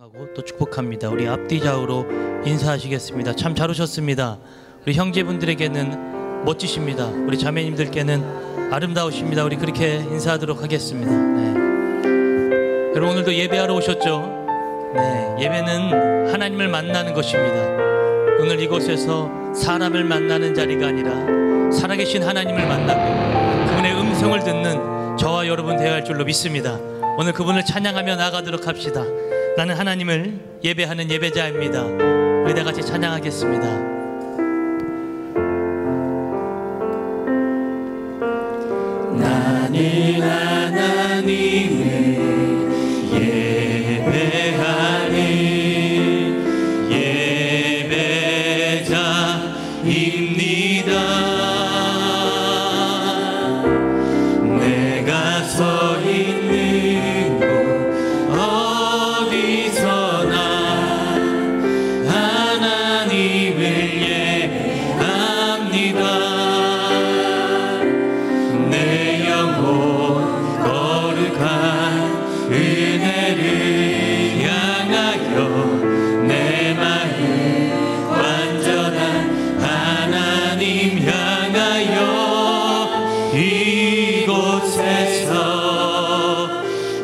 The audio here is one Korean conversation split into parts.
축하하고 또 축복합니다. 우리 앞뒤 좌우로 인사하시겠습니다. 참 잘 오셨습니다. 우리 형제분들에게는 멋지십니다. 우리 자매님들께는 아름다우십니다. 우리 그렇게 인사하도록 하겠습니다. 네. 여러분 오늘도 예배하러 오셨죠? 네, 예배는 하나님을 만나는 것입니다. 오늘 이곳에서 사람을 만나는 자리가 아니라 살아계신 하나님을 만나고 그분의 음성을 듣는 저와 여러분 되어야 할 줄로 믿습니다. 오늘 그분을 찬양하며 나가도록 합시다. 나는 하나님을 예배하는 예배자입니다. 우리 다 같이 찬양하겠습니다. 나는 하나님을 예배하는 예배자입니다. 내가 서 있는 곳 어디서나 하나님을 예배합니다. 내 영혼 거룩한 은혜를 향하여 내 마음 완전한 하나님 향하여 이곳에서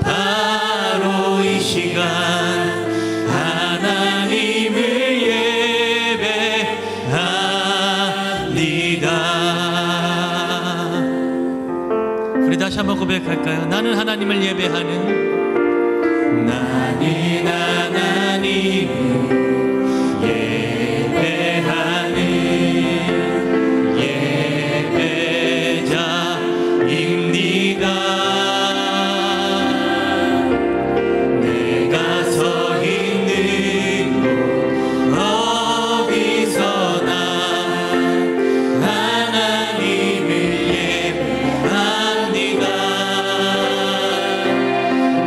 바로 이 시간 하나님을 예배합니다. 우리 다시 한번 고백할까요? 나는 하나님을 예배하는 나는 하나님을 예배하는 예배자입니다. 내가 서 있는 곳 어디서나 하나님을 예배합니다.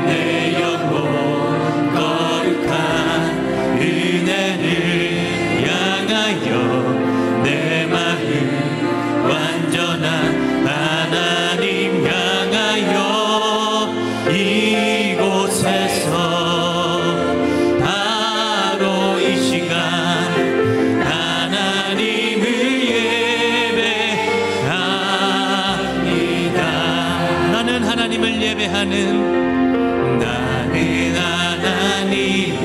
내 영혼 거룩한 은혜를 향하여 내 마음 완전한 하나님 향하여 이곳에서 바로 이 시간 하나님을 예배합니다. 나는 하나님을 예배하는 나는 하나님을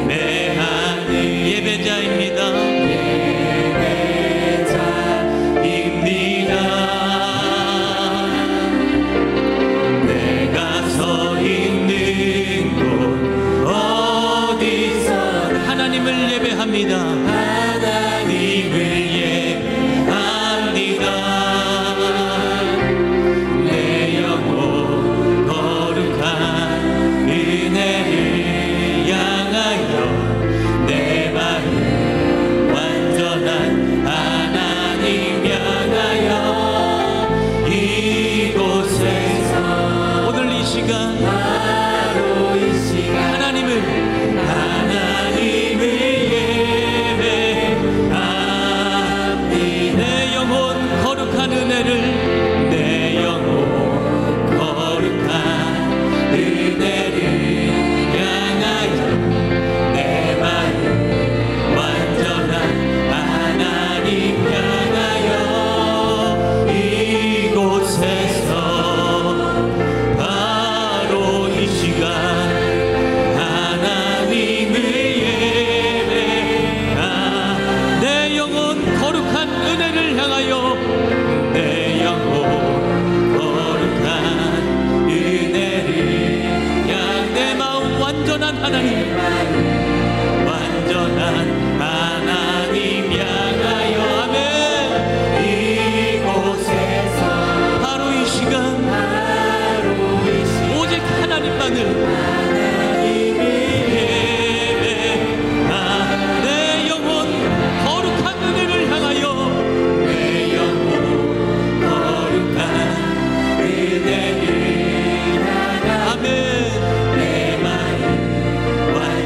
예배하는 예배자입니다. 예배자입니다. 내가 서 있는 곳 어디서나 하나님을 예배합니다. 하나님을 예배합니다. 내 영혼 거룩한 은혜를 향하여 내 마음 완전한 하나님 향하여 이곳에서 오늘 이 시간 바로 이 시간 하나님을 예배합니다. 내 영혼 거룩한 은혜를 내 영혼 거룩한 은혜를 향하여 내 마음 완전한 하나님 향하여 이곳에서 바로 이 시간 하나님을 예배합니다. 내 영혼 거룩한 은혜를 향하여 내 영혼 거룩한 은혜를 내 마음 완전한 하나님 완전한 하나님 향하여 아멘. 이곳에서 바로 이 시간 오직 하나님만을 하나님을 예배합니다. 내 영혼 거룩한 은혜를 향하여 내 영혼 거룩한 은혜를 향하여 아멘. 내 마음 완전한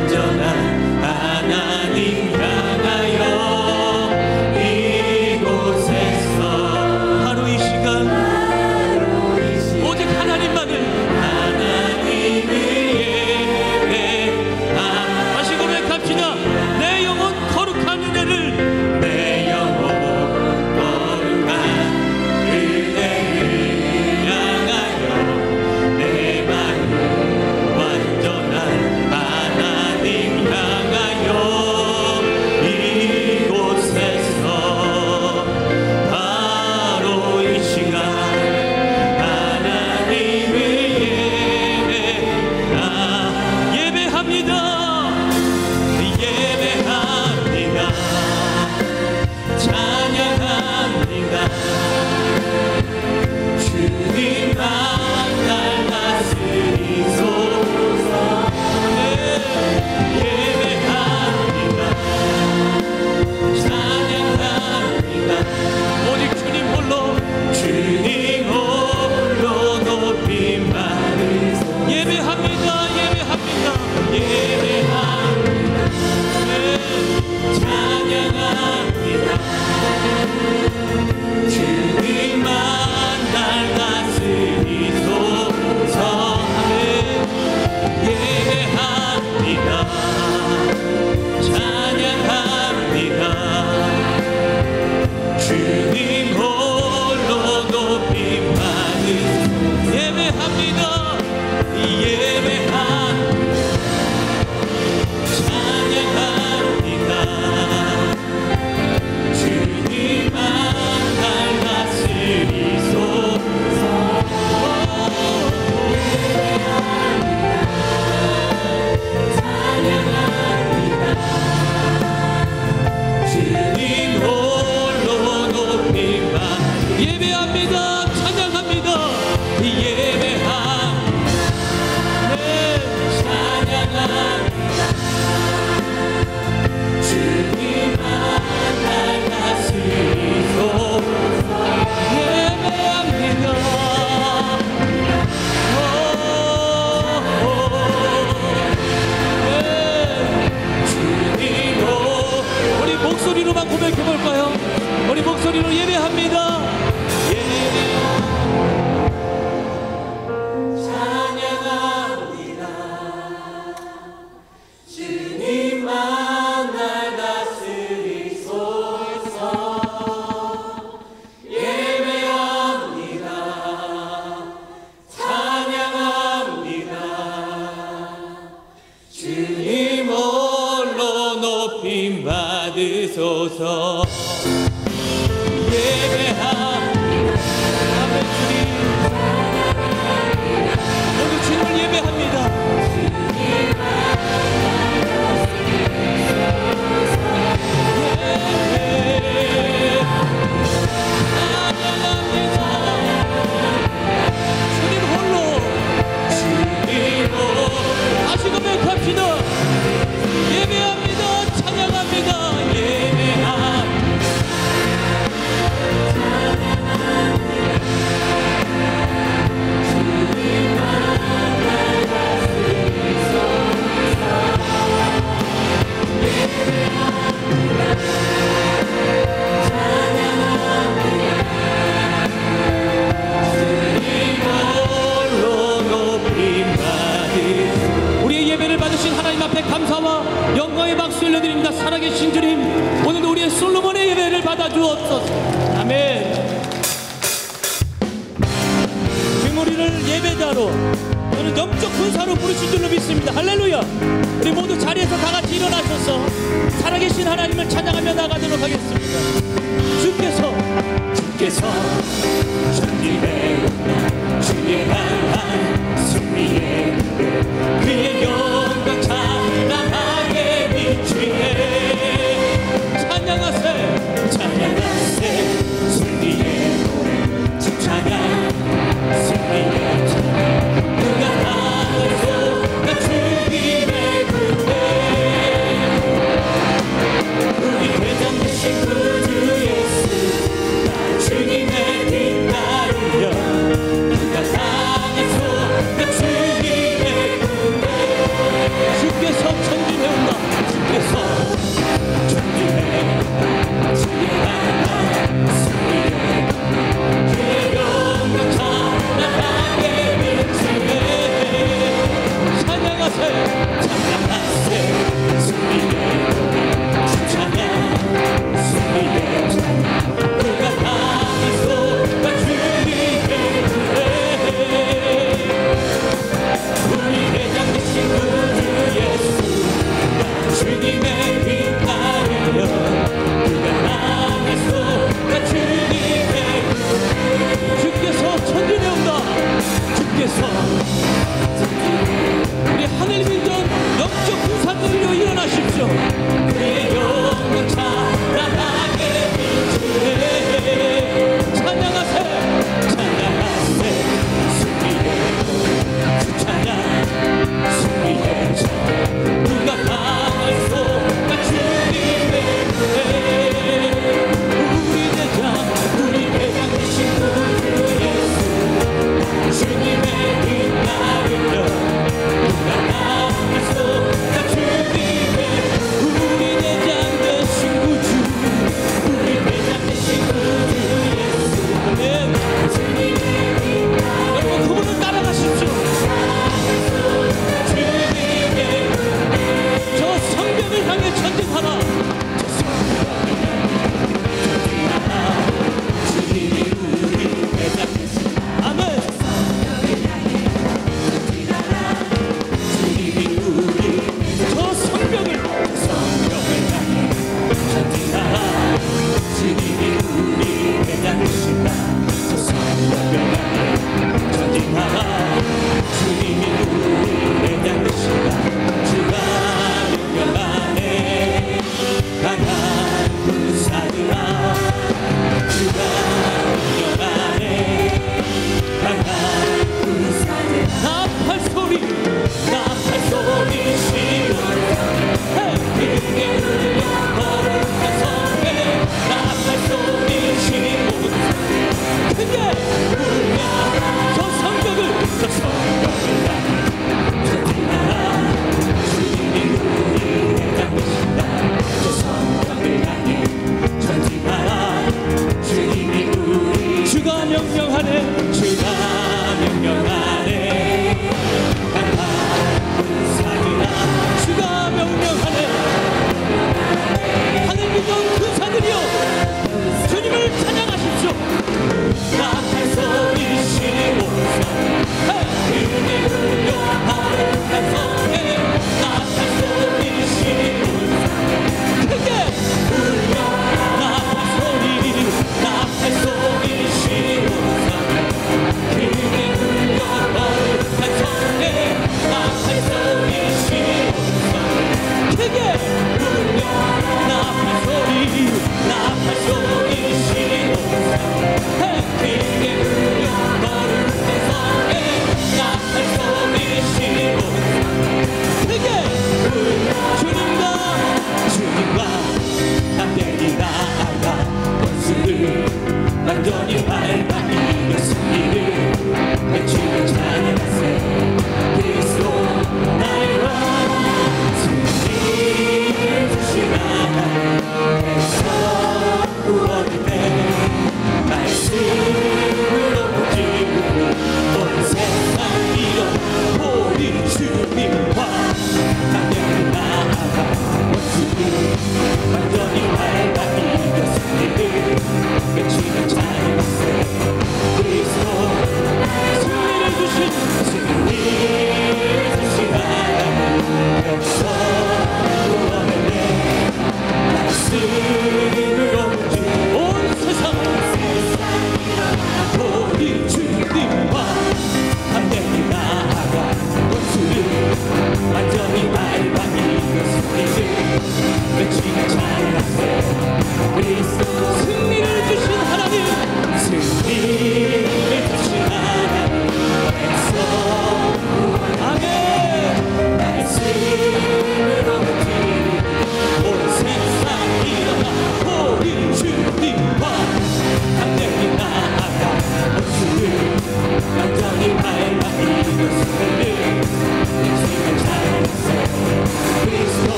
받으소서. 예배합니다. 아멘. 주님 오늘 주님을 예배합니다. 다시 고백합시다. 예배합니다. 찬양합니다. 예배합니다. 우리의 예배를 받으신 하나님 앞에 감사와 영광의 박수 올려드립니다. 살아계신 주님, 오늘도 우리의 솔로몬의 예배를 받아주옵소서. 아멘. 지금 우리를 예배자로, 오늘 영적 군사로 부르신 줄로 믿습니다. 할렐루야. 우리 모두 자리에서 다 같이 일어나셔서 살아계신 하나님을 찬양하며 나가도록 하겠습니다. 주께서 전진해 주의 강한 승리에 그의 영광 찬란하게 비추네. 찬양하세 승리의 노래 찬양 승리의 찬양 누가 나가서 나 주님의 군대 우리 회장 되신 구주 예수 나 주님의 뒤따르며 누가 나가서 나 주님의 군대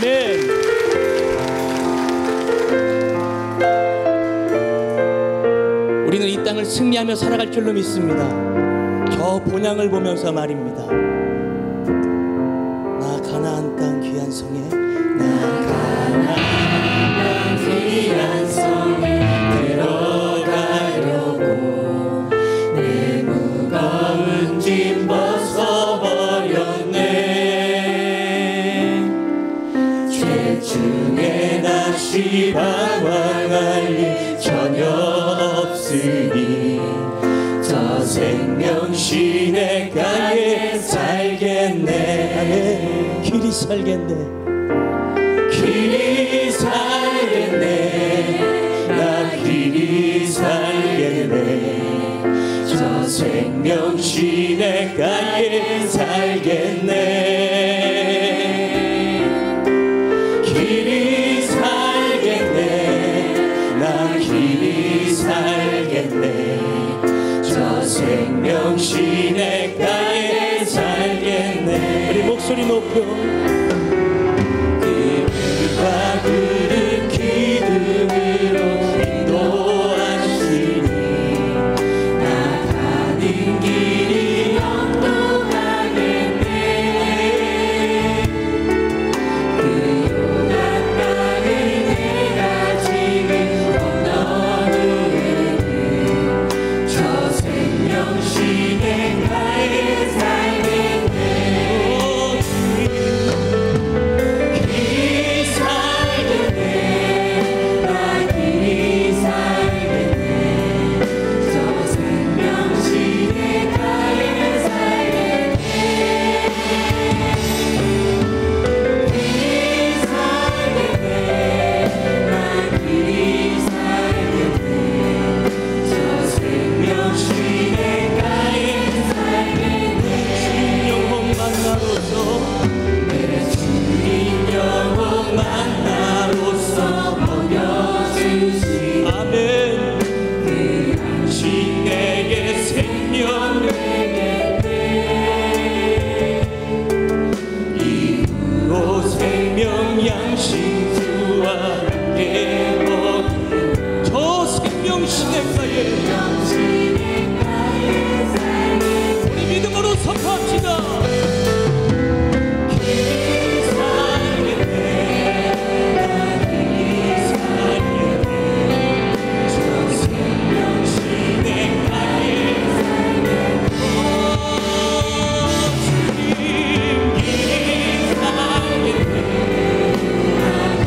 아멘. 우리는 이 땅을 승리하며 살아갈 줄로 믿습니다. 저 본향을 보면서 말입니다. 나 가나안 땅 귀한 성에, 나 가나안 땅 귀한 성에 들어가려고 내 무거운 짐 벗어버렸네. 죄 중에 다시 방황할 일 전혀 없으니 저 생명 시냇가에 살겠네. 길이 살겠네. 길이 살겠네. 나 길이 살겠네. 저 생명 시냇가에 살겠네. 길이 살겠네. 나 길이 살겠네. 저 생명 시냇가에 살겠네. 우리 목소리 높여. 그가 그릇 기둥으로 인도하시니 나 가는 길이 영롱하겠네. 그 요단 강을 내가 지금 건너누르니 저 생명 시냇가에 살겠네. 길이 살겠네. 나 길이 살겠네. 저 생명 시냇가에 살겠네. 길이 살겠네. 나 길이 살겠네. 저 생명 시냇가에 살겠네. 주님 영혼 만나로서 내 주님 영혼 만나로서 먹여주신 아멘. 그 양식 내게 생명 되겠네. 이후로 생명 양식 주와 함께 먹는 저 생명 시냇가에 우리 믿음으로 선포합시다. 길이 살겠네. 나 길이 살겠네. 저 생명 시냇가에 살겠네. 주님 길이 살겠네. 나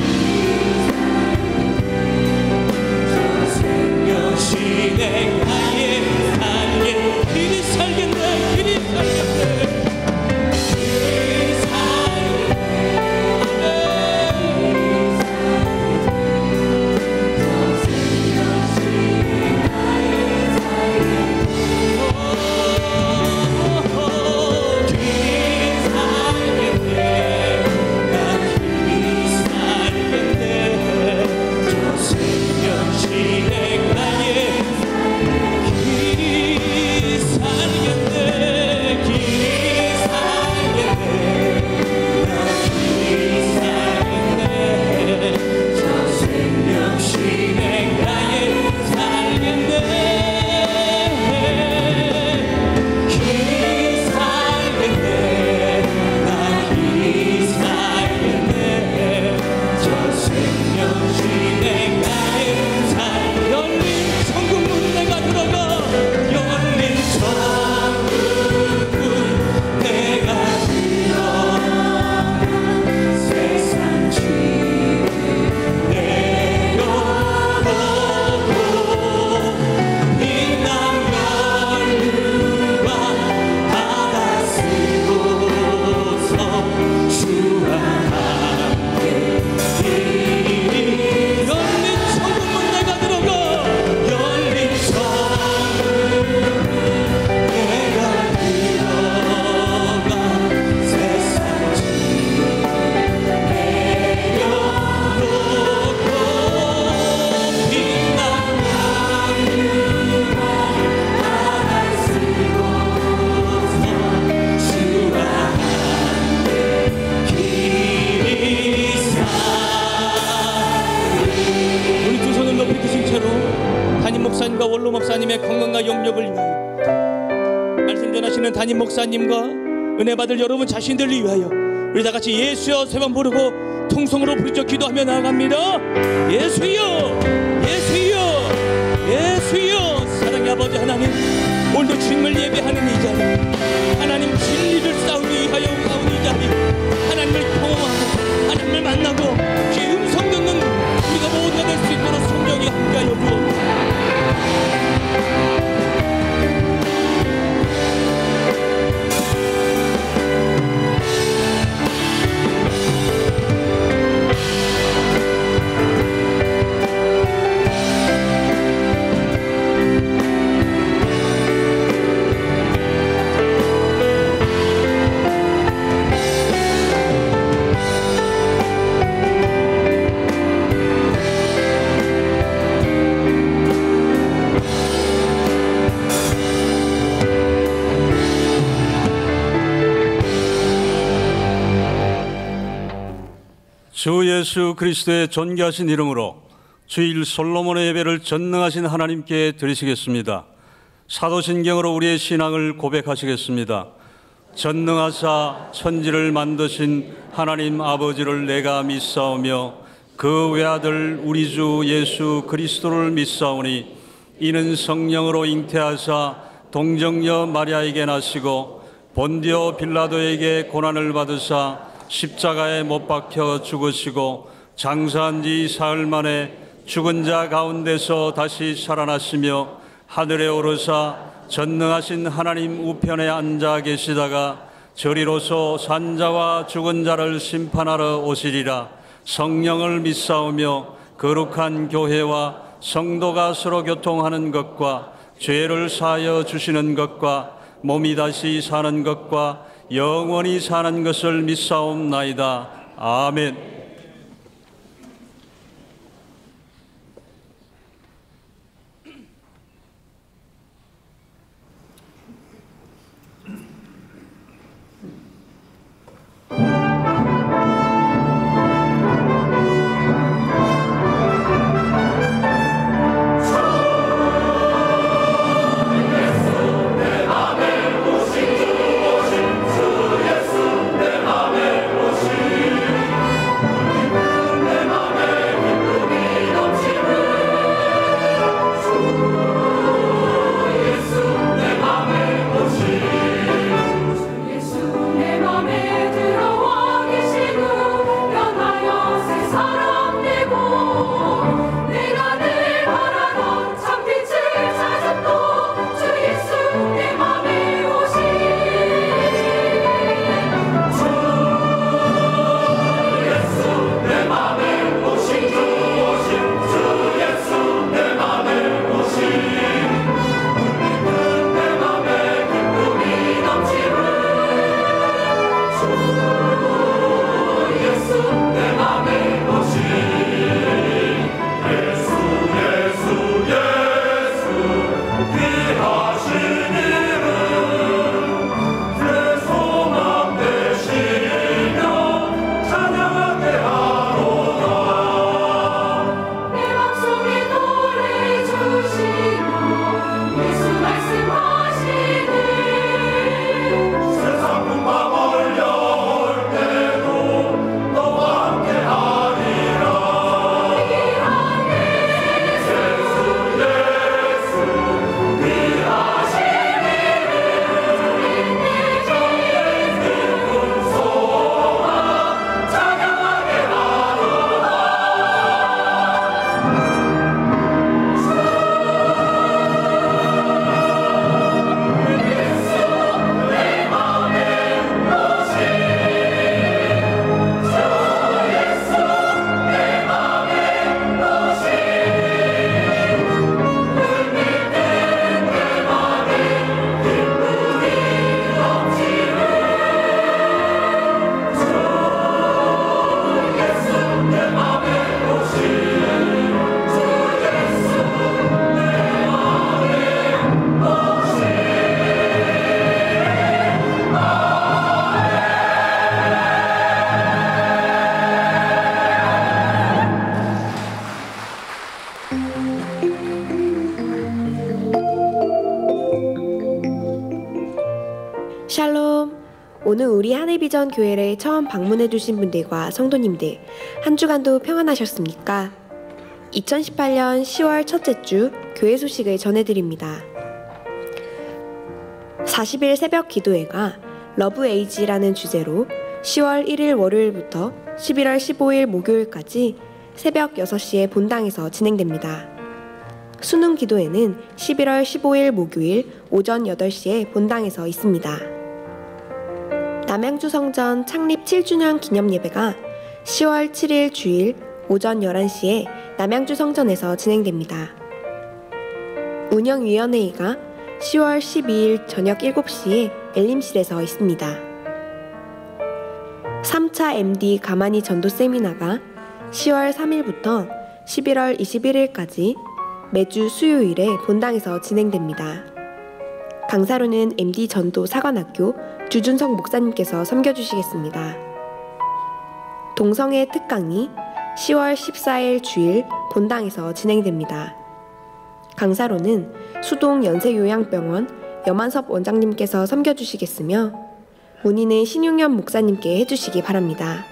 목사님과 원로 목사님의 건강과 영역을 위하여, 말씀 전하시는 담임 목사님과 은혜 받을 여러분 자신들을 위하여 우리 다 같이 예수여 세 번 부르고 통성으로 부르짖어 기도하며 나아갑니다. 예수여, 예수여, 예수여. 사랑의 아버지 하나님, 오늘도 주님을 예배하는 이 자리, 하나님 진리를 싸우기 위하여 싸우는 이 자리, 하나님을 경험하고 하나님을 만나고 주의 음성 듣는 우리가 모두가 될 수 있도록 성령이 함께하여 주옵소서. 주 예수 그리스도의 존귀하신 이름으로 주일 솔로몬의 예배를 전능하신 하나님께 드리시겠습니다. 사도신경으로 우리의 신앙을 고백하시겠습니다. 전능하사 천지를 만드신 하나님 아버지를 내가 믿사오며 그 외아들 우리 주 예수 그리스도를 믿사오니 이는 성령으로 잉태하사 동정녀 마리아에게 나시고 본디오 빌라도에게 고난을 받으사 십자가에 못 박혀 죽으시고 장사한 지 사흘 만에 죽은 자 가운데서 다시 살아나시며 하늘에 오르사 전능하신 하나님 우편에 앉아 계시다가 저리로서 산자와 죽은 자를 심판하러 오시리라. 성령을 믿사오며 거룩한 교회와 성도가 서로 교통하는 것과 죄를 사하여 주시는 것과 몸이 다시 사는 것과 영원히 사는 것을 믿사옵나이다. 아멘. 하늘비전 교회를 처음 방문해 주신 분들과 성도님들, 한 주간도 평안하셨습니까? 2018년 10월 첫째 주 교회 소식을 전해드립니다. 40일 새벽 기도회가 러브 에이지라는 주제로 10월 1일 월요일부터 11월 15일 목요일까지 새벽 6시에 본당에서 진행됩니다. 수능 기도회는 11월 15일 목요일 오전 8시에 본당에서 있습니다. 남양주 성전 창립 7주년 기념 예배가 10월 7일 주일 오전 11시에 남양주 성전에서 진행됩니다. 운영위원회의가 10월 12일 저녁 7시에 엘림실에서 있습니다. 3차 MD 가만히 전도 세미나가 10월 3일부터 11월 21일까지 매주 수요일에 본당에서 진행됩니다. 강사로는 MD 전도 사관학교 주준석 목사님께서 섬겨주시겠습니다. 동성애 특강이 10월 14일 주일 본당에서 진행됩니다. 강사로는 수동 연세요양병원 염한섭 원장님께서 섬겨주시겠으며 문의는 신용현 목사님께 해주시기 바랍니다.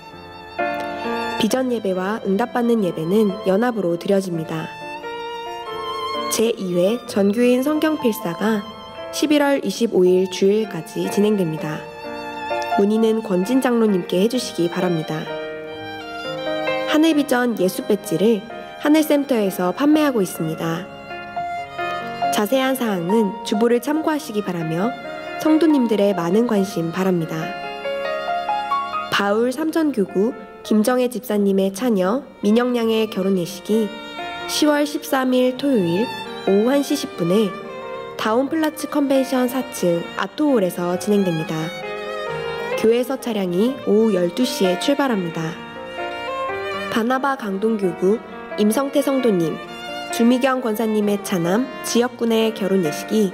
비전 예배와 응답받는 예배는 연합으로 드려집니다. 제2회 전교인 성경필사가 11월 25일 주일까지 진행됩니다. 문의는 권진 장로님께 해주시기 바랍니다. 하늘비전 예수 배지를 하늘센터에서 판매하고 있습니다. 자세한 사항은 주보를 참고하시기 바라며 성도님들의 많은 관심 바랍니다. 바울 삼전교구 김정혜 집사님의 차녀 민영양의 결혼 예식이 10월 13일 토요일 오후 1시 10분에 다운플라츠 컨벤션 4층 아토홀에서 진행됩니다. 교회에서 차량이 오후 12시에 출발합니다. 바나바 강동교구 임성태 성도님, 주미경 권사님의 차남 지역군의 결혼 예식이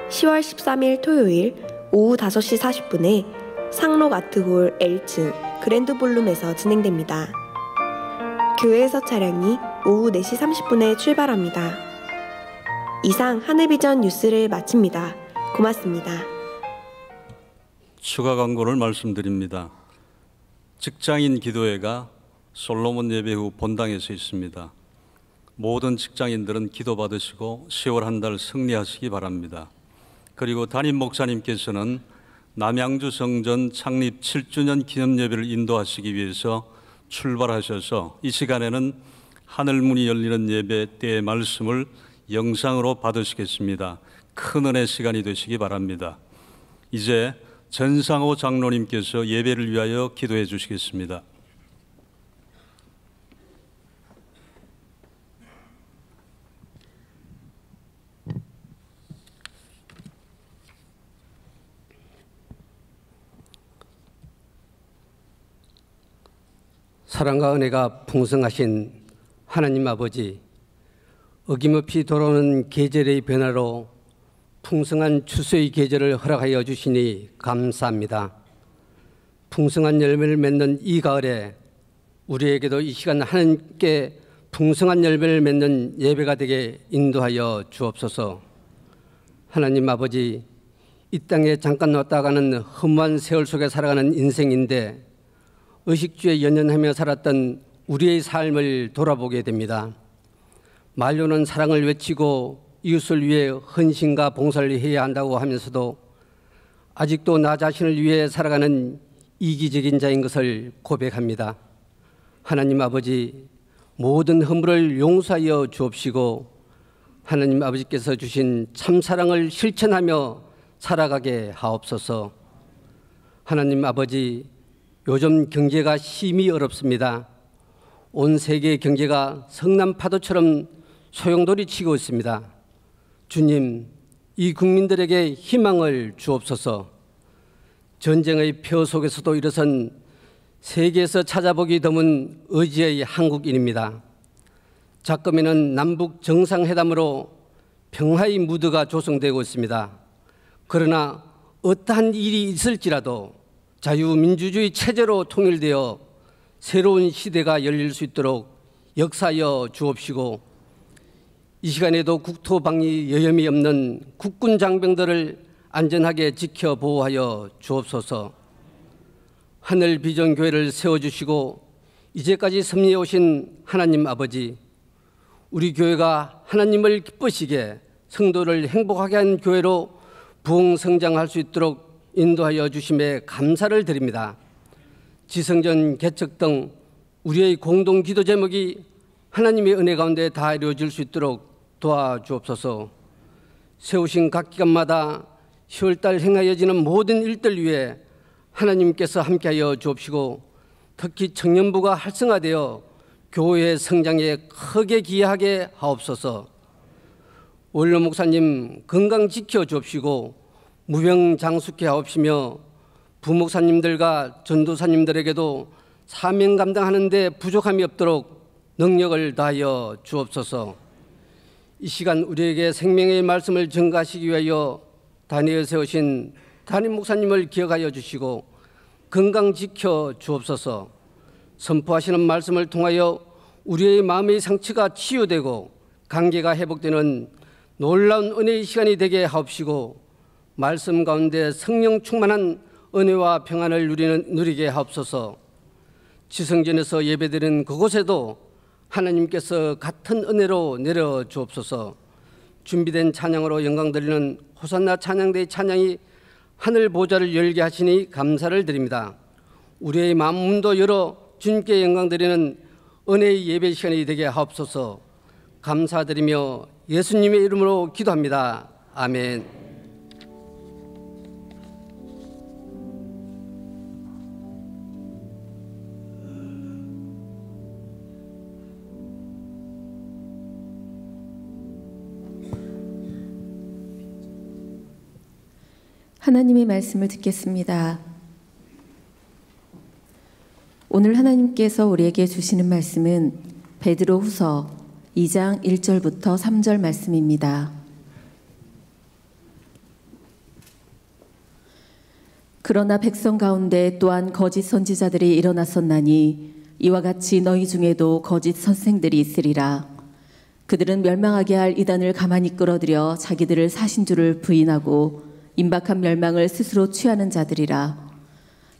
10월 13일 토요일 오후 5시 40분에 상록 아트홀 L층 그랜드볼룸에서 진행됩니다. 교회에서 차량이 오후 4시 30분에 출발합니다. 이상 하늘비전 뉴스를 마칩니다. 고맙습니다. 추가 광고를 말씀드립니다. 직장인 기도회가 솔로몬 예배 후 본당에서 있습니다. 모든 직장인들은 기도받으시고 10월 한 달 승리하시기 바랍니다. 그리고 담임 목사님께서는 남양주 성전 창립 7주년 기념 예배를 인도하시기 위해서 출발하셔서 이 시간에는 하늘문이 열리는 예배 때의 말씀을 영상으로 받으시겠습니다. 큰 은혜 시간이 되시기 바랍니다. 이제 전상호 장로님께서 예배를 위하여 기도해 주시겠습니다. 사랑과 은혜가 풍성하신 하나님 아버지, 어김없이 돌아오는 계절의 변화로 풍성한 추수의 계절을 허락하여 주시니 감사합니다. 풍성한 열매를 맺는 이 가을에 우리에게도 이 시간 하나님께 풍성한 열매를 맺는 예배가 되게 인도하여 주옵소서. 하나님 아버지, 이 땅에 잠깐 왔다 가는 허무한 세월 속에 살아가는 인생인데 의식주에 연연하며 살았던 우리의 삶을 돌아보게 됩니다. 말로는 사랑을 외치고 이웃을 위해 헌신과 봉사를 해야 한다고 하면서도 아직도 나 자신을 위해 살아가는 이기적인 자인 것을 고백합니다. 하나님 아버지, 모든 허물을 용서하여 주옵시고 하나님 아버지께서 주신 참사랑을 실천하며 살아가게 하옵소서. 하나님 아버지, 요즘 경제가 심히 어렵습니다. 온 세계 경제가 성남 파도처럼 소용돌이 치고 있습니다. 주님, 이 국민들에게 희망을 주옵소서. 전쟁의 표 속에서도 일어선 세계에서 찾아보기 드문 의지의 한국인입니다. 작금에는 남북 정상회담으로 평화의 무드가 조성되고 있습니다. 그러나 어떠한 일이 있을지라도 자유민주주의 체제로 통일되어 새로운 시대가 열릴 수 있도록 역사하여 주옵시고 이 시간에도 국토방위 여염이 없는 국군 장병들을 안전하게 지켜 보호하여 주옵소서. 하늘 비전 교회를 세워주시고 이제까지 섭리해 오신 하나님 아버지, 우리 교회가 하나님을 기쁘시게 성도를 행복하게 한 교회로 부흥성장할 수 있도록 인도하여 주심에 감사를 드립니다. 지성전 개척 등 우리의 공동 기도 제목이 하나님의 은혜 가운데 다 이루어질 수 있도록 도와주옵소서. 세우신 각 기간마다 10월달 행하여지는 모든 일들 위해 하나님께서 함께하여 주옵시고, 특히 청년부가 활성화되어 교회의 성장에 크게 기여하게 하옵소서. 원로 목사님 건강 지켜 주옵시고 무병장수케 하옵시며, 부목사님들과 전도사님들에게도 사명 감당하는 데 부족함이 없도록 능력을 다하여 주옵소서. 이 시간 우리에게 생명의 말씀을 전가하시기 위하여 단위에 세우신 담임 목사님을 기억하여 주시고 건강 지켜 주옵소서. 선포하시는 말씀을 통하여 우리의 마음의 상처가 치유되고 관계가 회복되는 놀라운 은혜의 시간이 되게 하옵시고, 말씀 가운데 성령 충만한 은혜와 평안을 누리게 하옵소서. 지성전에서 예배드리는 그곳에도 하나님께서 같은 은혜로 내려 주옵소서. 준비된 찬양으로 영광 드리는 호산나 찬양대의 찬양이 하늘 보좌를 열게 하시니 감사를 드립니다. 우리의 마음 문도 열어 주님께 영광 드리는 은혜의 예배 시간이 되게 하옵소서. 감사드리며 예수님의 이름으로 기도합니다. 아멘. 하나님의 말씀을 듣겠습니다. 오늘 하나님께서 우리에게 주시는 말씀은 베드로후서 2장 1절부터 3절 말씀입니다. 그러나 백성 가운데 또한 거짓 선지자들이 일어났었나니 이와 같이 너희 중에도 거짓 선생들이 있으리라. 그들은 멸망하게 할 이단을 가만히 끌어들여 자기들을 사신 줄을 부인하고 임박한 멸망을 스스로 취하는 자들이라.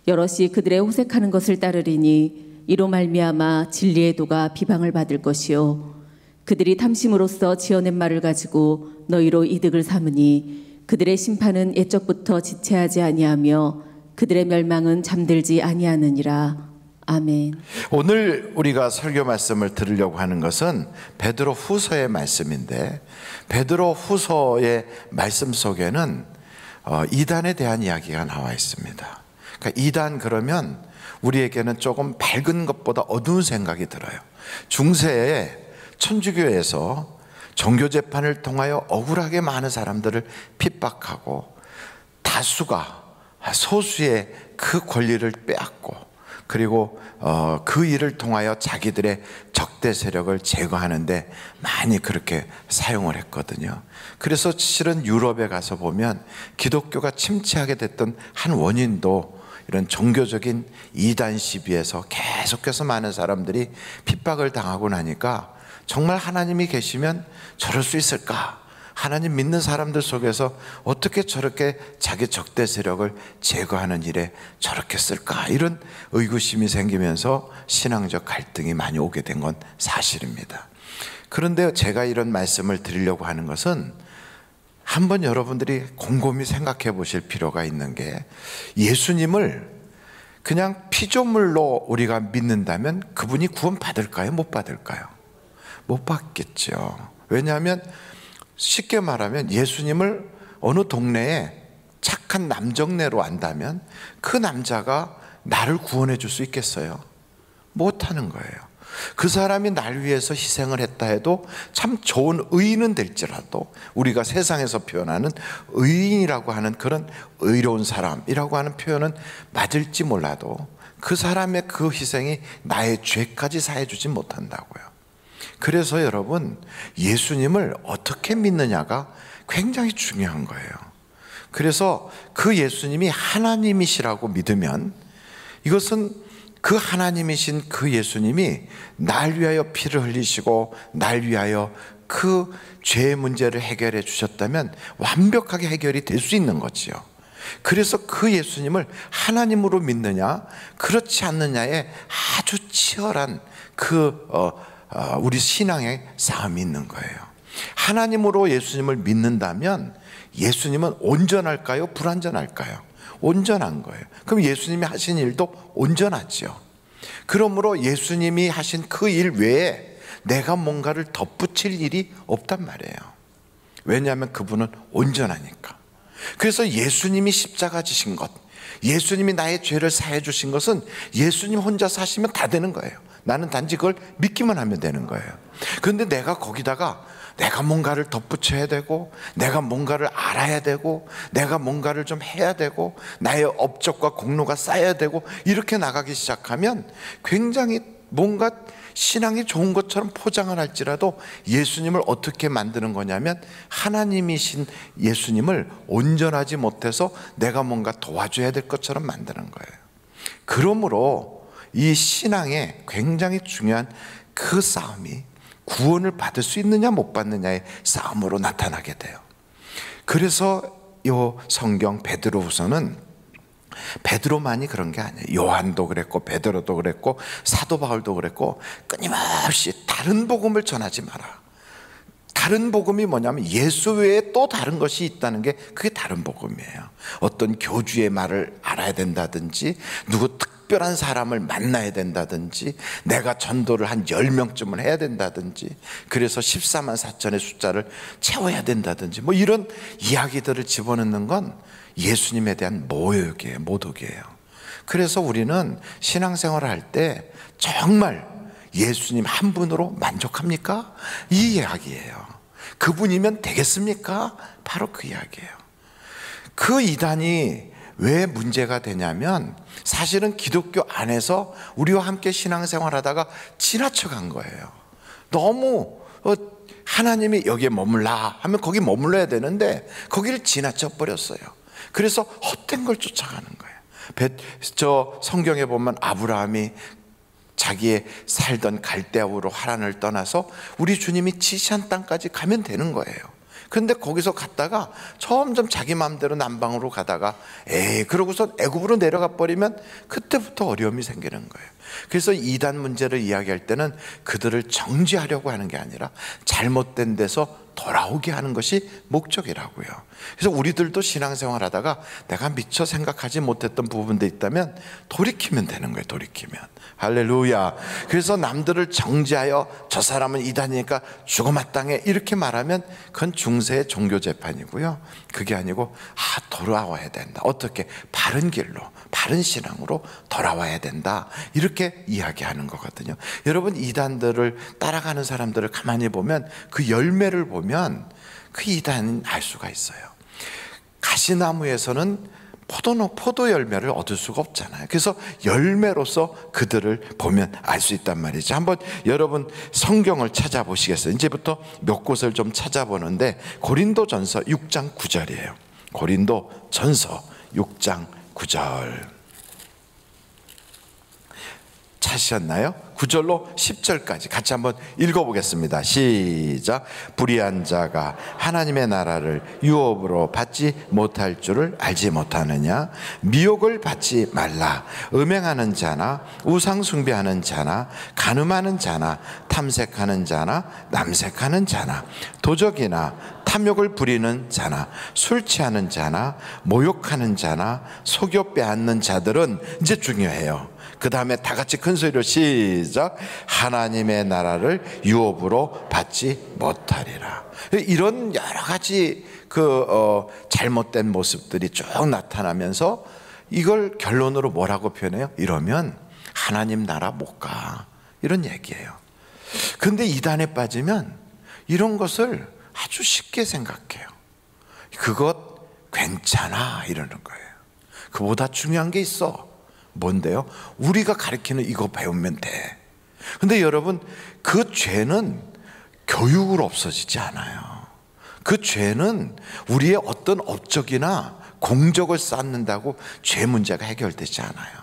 여럿이 그들의 호색하는 것을 따르리니 이로 말미암아 진리의 도가 비방을 받을 것이요, 그들이 탐심으로써 지어낸 말을 가지고 너희로 이득을 삼으니 그들의 심판은 옛적부터 지체하지 아니하며 그들의 멸망은 잠들지 아니하느니라. 아멘. 오늘 우리가 설교 말씀을 들으려고 하는 것은 베드로 후서의 말씀인데, 베드로 후서의 말씀 속에는 이단에 대한 이야기가 나와 있습니다. 그러니까 이단 그러면 우리에게는 조금 밝은 것보다 어두운 생각이 들어요. 중세에 천주교에서 종교재판을 통하여 억울하게 많은 사람들을 핍박하고 다수가 소수의 그 권리를 빼앗고, 그리고 그 일을 통하여 자기들의 적대 세력을 제거하는데 많이 그렇게 사용을 했거든요. 그래서 실은 유럽에 가서 보면 기독교가 침체하게 됐던 한 원인도 이런 종교적인 이단 시비에서 계속해서 많은 사람들이 핍박을 당하고 나니까 정말 하나님이 계시면 저럴 수 있을까? 하나님 믿는 사람들 속에서 어떻게 저렇게 자기 적대 세력을 제거하는 일에 저렇게 쓸까? 이런 의구심이 생기면서 신앙적 갈등이 많이 오게 된 건 사실입니다. 그런데 제가 이런 말씀을 드리려고 하는 것은 한번 여러분들이 곰곰이 생각해 보실 필요가 있는 게, 예수님을 그냥 피조물로 우리가 믿는다면 그분이 구원 받을까요? 못 받을까요? 못 받겠죠. 왜냐하면 쉽게 말하면 예수님을 어느 동네에 착한 남정네로 안다면 그 남자가 나를 구원해 줄 수 있겠어요? 못하는 거예요. 그 사람이 날 위해서 희생을 했다 해도 참 좋은 의인은 될지라도, 우리가 세상에서 표현하는 의인이라고 하는 그런 의로운 사람이라고 하는 표현은 맞을지 몰라도 그 사람의 그 희생이 나의 죄까지 사해주지 못한다고요. 그래서 여러분, 예수님을 어떻게 믿느냐가 굉장히 중요한 거예요. 그래서 그 예수님이 하나님이시라고 믿으면, 이것은 그 하나님이신 그 예수님이 날 위하여 피를 흘리시고 날 위하여 그 죄의 문제를 해결해 주셨다면 완벽하게 해결이 될 수 있는 거지요. 그래서 그 예수님을 하나님으로 믿느냐 그렇지 않느냐에 아주 치열한 우리 신앙의 싸움이 있는 거예요. 하나님으로 예수님을 믿는다면 예수님은 온전할까요? 불완전할까요? 온전한 거예요. 그럼 예수님이 하신 일도 온전하죠. 그러므로 예수님이 하신 그 일 외에 내가 뭔가를 덧붙일 일이 없단 말이에요. 왜냐하면 그분은 온전하니까. 그래서 예수님이 십자가 지신 것, 예수님이 나의 죄를 사해 주신 것은 예수님 혼자서 하시면 다 되는 거예요. 나는 단지 그걸 믿기만 하면 되는 거예요. 그런데 내가 거기다가 내가 뭔가를 덧붙여야 되고, 내가 뭔가를 알아야 되고, 내가 뭔가를 좀 해야 되고, 나의 업적과 공로가 쌓여야 되고, 이렇게 나가기 시작하면 굉장히 뭔가 신앙이 좋은 것처럼 포장을 할지라도 예수님을 어떻게 만드는 거냐면 하나님이신 예수님을 온전하지 못해서 내가 뭔가 도와줘야 될 것처럼 만드는 거예요. 그러므로 이 신앙에 굉장히 중요한 그 싸움이 구원을 받을 수 있느냐 못 받느냐의 싸움으로 나타나게 돼요. 그래서 이 성경 베드로후서는 베드로만이 그런 게 아니에요. 요한도 그랬고 베드로도 그랬고 사도 바울도 그랬고 끊임없이 다른 복음을 전하지 마라. 다른 복음이 뭐냐면 예수 외에 또 다른 것이 있다는 게 그게 다른 복음이에요. 어떤 교주의 말을 알아야 된다든지 누구 특별한 사람을 만나야 된다든지 내가 전도를 한 10명쯤은 해야 된다든지 그래서 14만 4천의 숫자를 채워야 된다든지 뭐 이런 이야기들을 집어넣는 건 예수님에 대한 모욕이에요. 모독이에요. 그래서 우리는 신앙생활을 할 때 정말 예수님 한 분으로 만족합니까? 이 이야기예요. 그분이면 되겠습니까? 바로 그 이야기예요. 그 이단이 왜 문제가 되냐면 사실은 기독교 안에서 우리와 함께 신앙생활 하다가 지나쳐간 거예요. 너무 하나님이 여기에 머물라 하면 거기 머물러야 되는데 거기를 지나쳐 버렸어요. 그래서 헛된 걸 쫓아가는 거예요. 저 성경에 보면 아브라함이 자기의 살던 갈대아우로 하란을 떠나서 우리 주님이 지시한 땅까지 가면 되는 거예요. 그런데 거기서 갔다가 점점 자기 마음대로 남방으로 가다가 그러고서 애굽으로 내려가 버리면 그때부터 어려움이 생기는 거예요. 그래서 이단 문제를 이야기할 때는 그들을 정지하려고 하는 게 아니라 잘못된 데서 돌아오게 하는 것이 목적이라고요. 그래서 우리들도 신앙생활 하다가 내가 미처 생각하지 못했던 부분도 있다면 돌이키면 되는 거예요. 돌이키면. 할렐루야. 그래서 남들을 정지하여 저 사람은 이단이니까 죽어마땅해 이렇게 말하면 그건 중세의 종교 재판이고요. 그게 아니고 돌아와야 된다. 어떻게? 바른 길로, 바른 신앙으로 돌아와야 된다. 이렇게 이야기하는 거거든요. 여러분 이단들을 따라가는 사람들을 가만히 보면 그 열매를 보면 그 이단은 알 수가 있어요. 가시나무에서는 포도 열매를 얻을 수가 없잖아요. 그래서 열매로서 그들을 보면 알 수 있단 말이죠. 한번 여러분 성경을 찾아보시겠어요? 이제부터 몇 곳을 좀 찾아보는데 고린도전서 6장 9절이에요. 고린도전서 6장 9절 찾으셨나요? 9절로 10절까지 같이 한번 읽어보겠습니다. 시작. 불의한 자가 하나님의 나라를 유업으로 받지 못할 줄을 알지 못하느냐? 미혹을 받지 말라. 음행하는 자나 우상 숭배하는 자나 간음하는 자나 탐색하는 자나 남색하는 자나 도적이나 탐욕을 부리는 자나 술 취하는 자나 모욕하는 자나 속여 빼앗는 자들은 이제 중요해요. 그 다음에 다 같이 큰 소리로 시작. 하나님의 나라를 유업으로 받지 못하리라. 이런 여러 가지 잘못된 모습들이 쭉 나타나면서 이걸 결론으로 뭐라고 표현해요? 이러면 하나님 나라 못 가. 이런 얘기예요. 근데 이단에 빠지면 이런 것을 아주 쉽게 생각해요. 그것 괜찮아 이러는 거예요. 그보다 중요한 게 있어. 뭔데요? 우리가 가르치는 이거 배우면 돼. 근데 여러분 그 죄는 교육으로 없어지지 않아요. 그 죄는 우리의 어떤 업적이나 공적을 쌓는다고 죄 문제가 해결되지 않아요.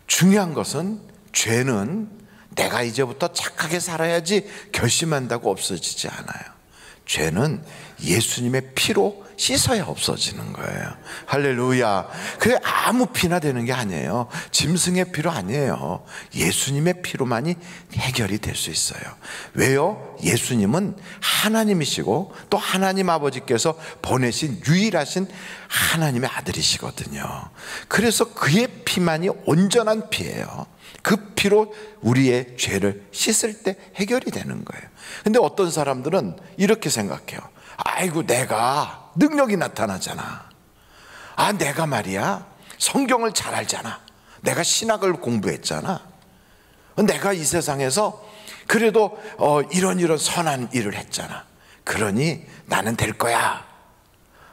중요한 것은 죄는 내가 이제부터 착하게 살아야지 결심한다고 없어지지 않아요. 죄는 예수님의 피로 씻어야 없어지는 거예요. 할렐루야. 그게 아무 피나 되는 게 아니에요. 짐승의 피로 아니에요. 예수님의 피로만이 해결이 될 수 있어요. 왜요? 예수님은 하나님이시고 또 하나님 아버지께서 보내신 유일하신 하나님의 아들이시거든요. 그래서 그의 피만이 온전한 피예요. 그 피로 우리의 죄를 씻을 때 해결이 되는 거예요. 근데 어떤 사람들은 이렇게 생각해요. 아이고, 내가 능력이 나타나잖아. 아, 내가 말이야 성경을 잘 알잖아. 내가 신학을 공부했잖아. 내가 이 세상에서 그래도 이런 선한 일을 했잖아. 그러니 나는 될 거야.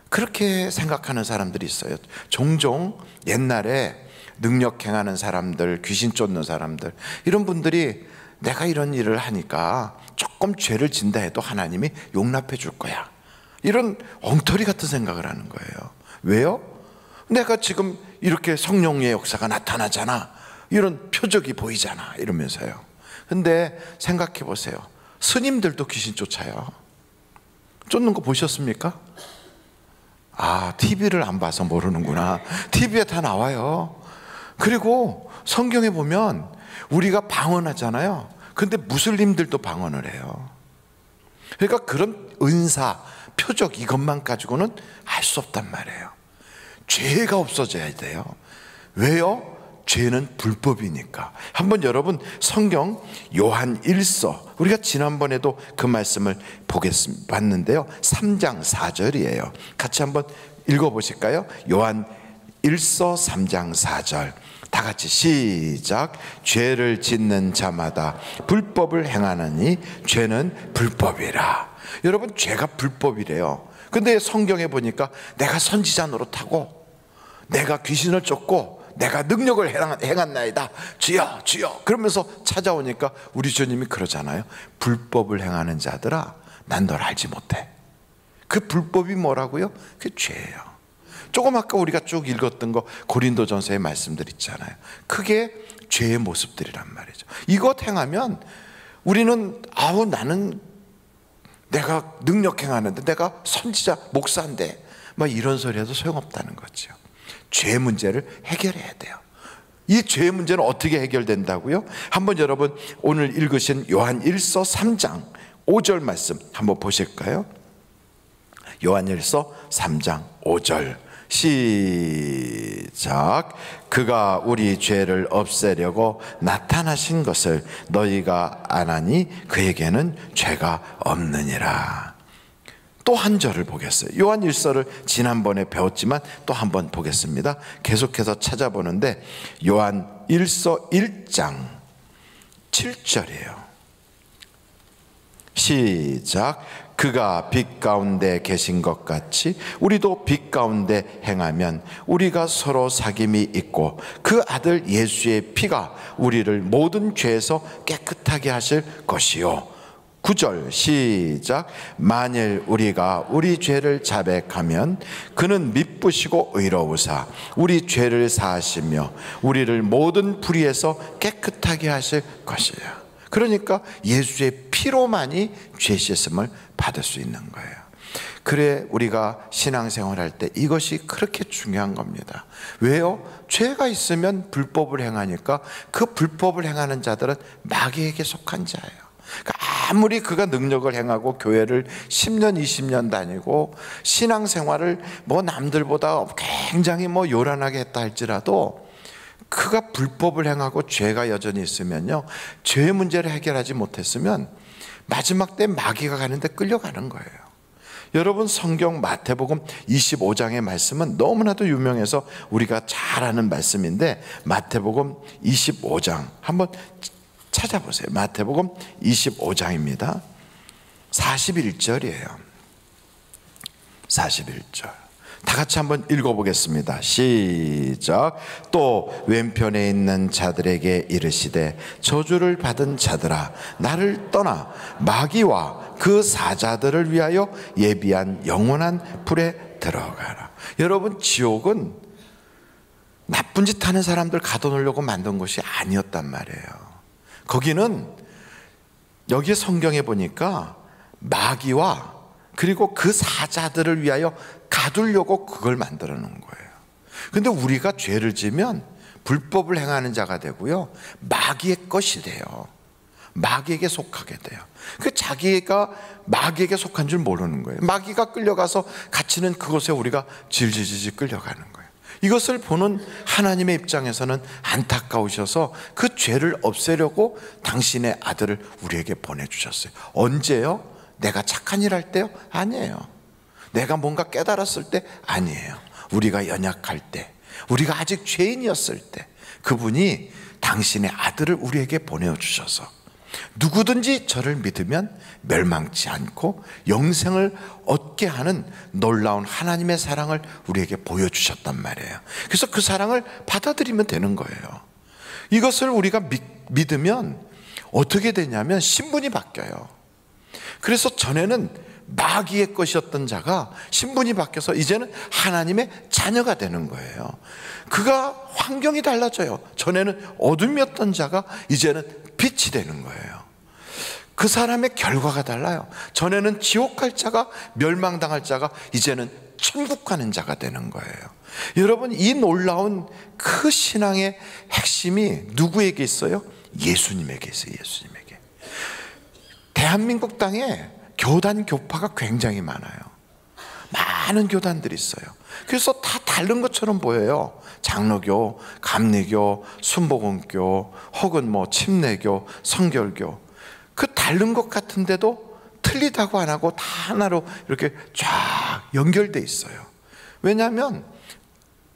그렇게 생각하는 사람들이 있어요. 종종 옛날에 능력 행하는 사람들, 귀신 쫓는 사람들, 이런 분들이 내가 이런 일을 하니까 조금 죄를 진다 해도 하나님이 용납해 줄 거야, 이런 엉터리 같은 생각을 하는 거예요. 왜요? 내가 지금 이렇게 성령의 역사가 나타나잖아, 이런 표적이 보이잖아, 이러면서요. 근데 생각해 보세요. 스님들도 귀신 쫓아요. 쫓는 거 보셨습니까? 아, TV를 안 봐서 모르는구나. TV에 다 나와요. 그리고 성경에 보면 우리가 방언하잖아요. 근데 무슬림들도 방언을 해요. 그러니까 그런 은사, 표적 이것만 가지고는 알 수 없단 말이에요. 죄가 없어져야 돼요. 왜요? 죄는 불법이니까. 한번 여러분 성경 요한 1서, 우리가 지난번에도 그 말씀을 봤는데요 3장 4절이에요 같이 한번 읽어보실까요? 요한 1서 3장 4절 다 같이 시작. 죄를 짓는 자마다 불법을 행하느니 죄는 불법이라. 여러분, 죄가 불법이래요. 근데 성경에 보니까 내가 선지자 노릇하고 내가 귀신을 쫓고 내가 능력을 행한나이다, 주여 주여 그러면서 찾아오니까 우리 주님이 그러잖아요. 불법을 행하는 자들아, 난 널 알지 못해. 그 불법이 뭐라고요? 그게 죄예요. 조금 아까 우리가 쭉 읽었던 거 고린도전서의 말씀들 있잖아요. 그게 죄의 모습들이란 말이죠. 이것 행하면 우리는 나는 내가 능력 행하는데, 내가 선지자 목사인데 막 이런 소리 해도 소용없다는 거죠. 죄 문제를 해결해야 돼요. 이 죄 문제는 어떻게 해결된다고요? 한번 여러분 오늘 읽으신 요한 1서 3장 5절 말씀 한번 보실까요? 요한 1서 3장 5절 시작. 그가 우리 죄를 없애려고 나타나신 것을 너희가 아나니 그에게는 죄가 없느니라. 또 한 절을 보겠어요. 요한 1서를 지난번에 배웠지만 또 한 번 보겠습니다. 계속해서 찾아보는데 요한 1서 1장 7절이에요 시작. 그가 빛 가운데 계신 것 같이 우리도 빛 가운데 행하면 우리가 서로 사귐이 있고 그 아들 예수의 피가 우리를 모든 죄에서 깨끗하게 하실 것이요. 9절 시작. 만일 우리가 우리 죄를 자백하면 그는 미쁘시고 의로우사 우리 죄를 사하시며 우리를 모든 불의에서 깨끗하게 하실 것이야. 그러니까 예수의 피로만이 죄 씻음을 받을 수 있는 거예요. 그래 우리가 신앙생활할 때 이것이 그렇게 중요한 겁니다. 왜요? 죄가 있으면 불법을 행하니까 그 불법을 행하는 자들은 마귀에게 속한 자예요. 아무리 그가 능력을 행하고 교회를 10년 20년 다니고 신앙생활을 남들보다 굉장히 요란하게 했다 할지라도 그가 불법을 행하고 죄가 여전히 있으면요, 죄 문제를 해결하지 못했으면 마지막 때 마귀가 가는데 끌려가는 거예요. 여러분 성경 마태복음 25장의 말씀은 너무나도 유명해서 우리가 잘 아는 말씀인데 마태복음 25장 한번 찾아보세요. 마태복음 25장입니다 41절이에요 41절 다 같이 한번 읽어보겠습니다. 시작. 또 왼편에 있는 자들에게 이르시되 저주를 받은 자들아 나를 떠나 마귀와 그 사자들을 위하여 예비한 영원한 불에 들어가라. 여러분, 지옥은 나쁜 짓 하는 사람들 가둬놓으려고 만든 것이 아니었단 말이에요. 거기는 여기 성경에 보니까 마귀와 그리고 그 사자들을 위하여 가두려고 그걸 만들어 놓은 거예요. 근데 우리가 죄를 지면 불법을 행하는 자가 되고요, 마귀의 것이 돼요. 마귀에게 속하게 돼요. 그 자기가 마귀에게 속한 줄 모르는 거예요. 마귀가 끌려가서 갇히는 그곳에 우리가 질질질질 끌려가는 거예요. 이것을 보는 하나님의 입장에서는 안타까우셔서 그 죄를 없애려고 당신의 아들을 우리에게 보내주셨어요. 언제요? 내가 착한 일 할 때요? 아니에요. 내가 뭔가 깨달았을 때? 아니에요. 우리가 연약할 때, 우리가 아직 죄인이었을 때 그분이 당신의 아들을 우리에게 보내주셔서 누구든지 저를 믿으면 멸망치 않고 영생을 얻게 하는 놀라운 하나님의 사랑을 우리에게 보여주셨단 말이에요. 그래서 그 사랑을 받아들이면 되는 거예요. 이것을 우리가 믿으면 어떻게 되냐면 신분이 바뀌어요. 그래서 전에는 마귀의 것이었던 자가 신분이 바뀌어서 이제는 하나님의 자녀가 되는 거예요. 그가 환경이 달라져요. 전에는 어둠이었던 자가 이제는 빛이 되는 거예요. 그 사람의 결과가 달라요. 전에는 지옥 갈 자가, 멸망당할 자가 이제는 천국 가는 자가 되는 거예요. 여러분, 이 놀라운 그 신앙의 핵심이 누구에게 있어요? 예수님에게 있어요. 예수님에게. 대한민국 땅에 교단 교파가 굉장히 많아요. 많은 교단들이 있어요. 그래서 다 다른 것처럼 보여요. 장로교, 감리교, 순복음교, 혹은 뭐 침례교, 성결교. 그 다른 것 같은데도 틀리다고 안 하고 다 하나로 이렇게 쫙 연결돼 있어요. 왜냐하면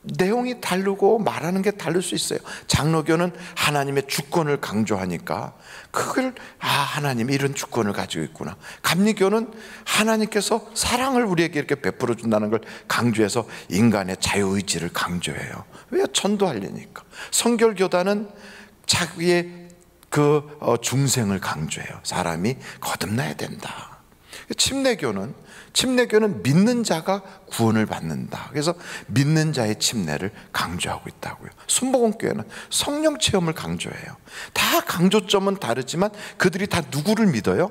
내용이 다르고 말하는 게 다를 수 있어요. 장로교는 하나님의 주권을 강조하니까 그걸 하나님이 이런 주권을 가지고 있구나. 감리교는 하나님께서 사랑을 우리에게 이렇게 베풀어 준다는 걸 강조해서 인간의 자유의지를 강조해요. 왜? 전도하려니까. 성결교단은 자기의 중생을 강조해요. 사람이 거듭나야 된다. 침례교는 믿는 자가 구원을 받는다. 그래서 믿는 자의 침례를 강조하고 있다고요. 순복음교회는 성령 체험을 강조해요. 다 강조점은 다르지만 그들이 다 누구를 믿어요?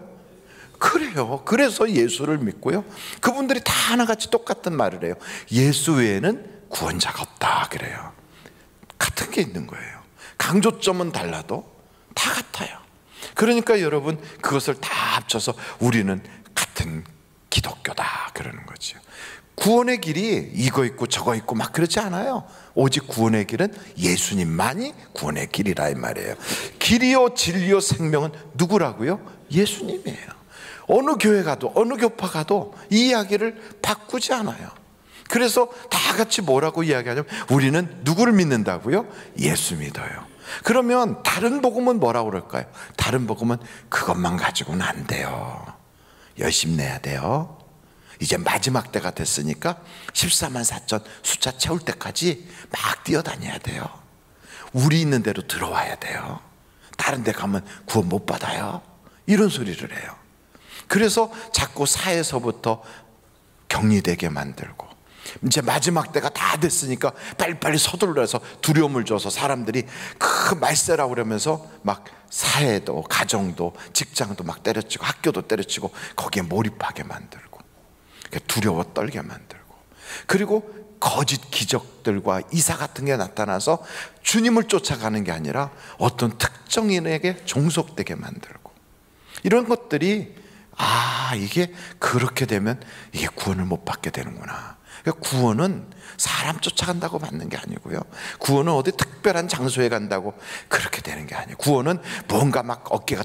그래요. 그래서 예수를 믿고요. 그분들이 다 하나같이 똑같은 말을 해요. 예수 외에는 구원자가 없다 그래요. 같은 게 있는 거예요. 강조점은 달라도 다 같아요. 그러니까 여러분, 그것을 다 합쳐서 우리는 같은 기독교다 그러는 거죠. 구원의 길이 이거 있고 저거 있고 막 그렇지 않아요. 오직 구원의 길은 예수님만이 구원의 길이라 이 말이에요. 길이요 진리요 생명은 누구라고요? 예수님이에요. 어느 교회 가도 어느 교파 가도 이 이야기를 바꾸지 않아요. 그래서 다 같이 뭐라고 이야기하냐면 우리는 누구를 믿는다고요? 예수 믿어요. 그러면 다른 복음은 뭐라고 그럴까요? 다른 복음은 그것만 가지고는 안 돼요. 열심히 내야 돼요. 이제 마지막 때가 됐으니까 14만 4천 숫자 채울 때까지 막 뛰어다녀야 돼요. 우리 있는 대로 들어와야 돼요. 다른 데 가면 구원 못 받아요. 이런 소리를 해요. 그래서 자꾸 사에서부터 격리되게 만들고 이제 마지막 때가 다 됐으니까 빨리빨리 서둘러서 두려움을 줘서 사람들이 그 말세라고 그러면서 막 사회도 가정도 직장도 막 때려치고 학교도 때려치고 거기에 몰입하게 만들고 두려워 떨게 만들고 그리고 거짓 기적들과 이사 같은 게 나타나서 주님을 쫓아가는 게 아니라 어떤 특정인에게 종속되게 만들고 이런 것들이 이게 그렇게 되면 이게 구원을 못 받게 되는구나. 구원은 사람 쫓아간다고 받는 게 아니고요. 구원은 어디 특별한 장소에 간다고 그렇게 되는 게 아니에요. 구원은 뭔가 막 어깨가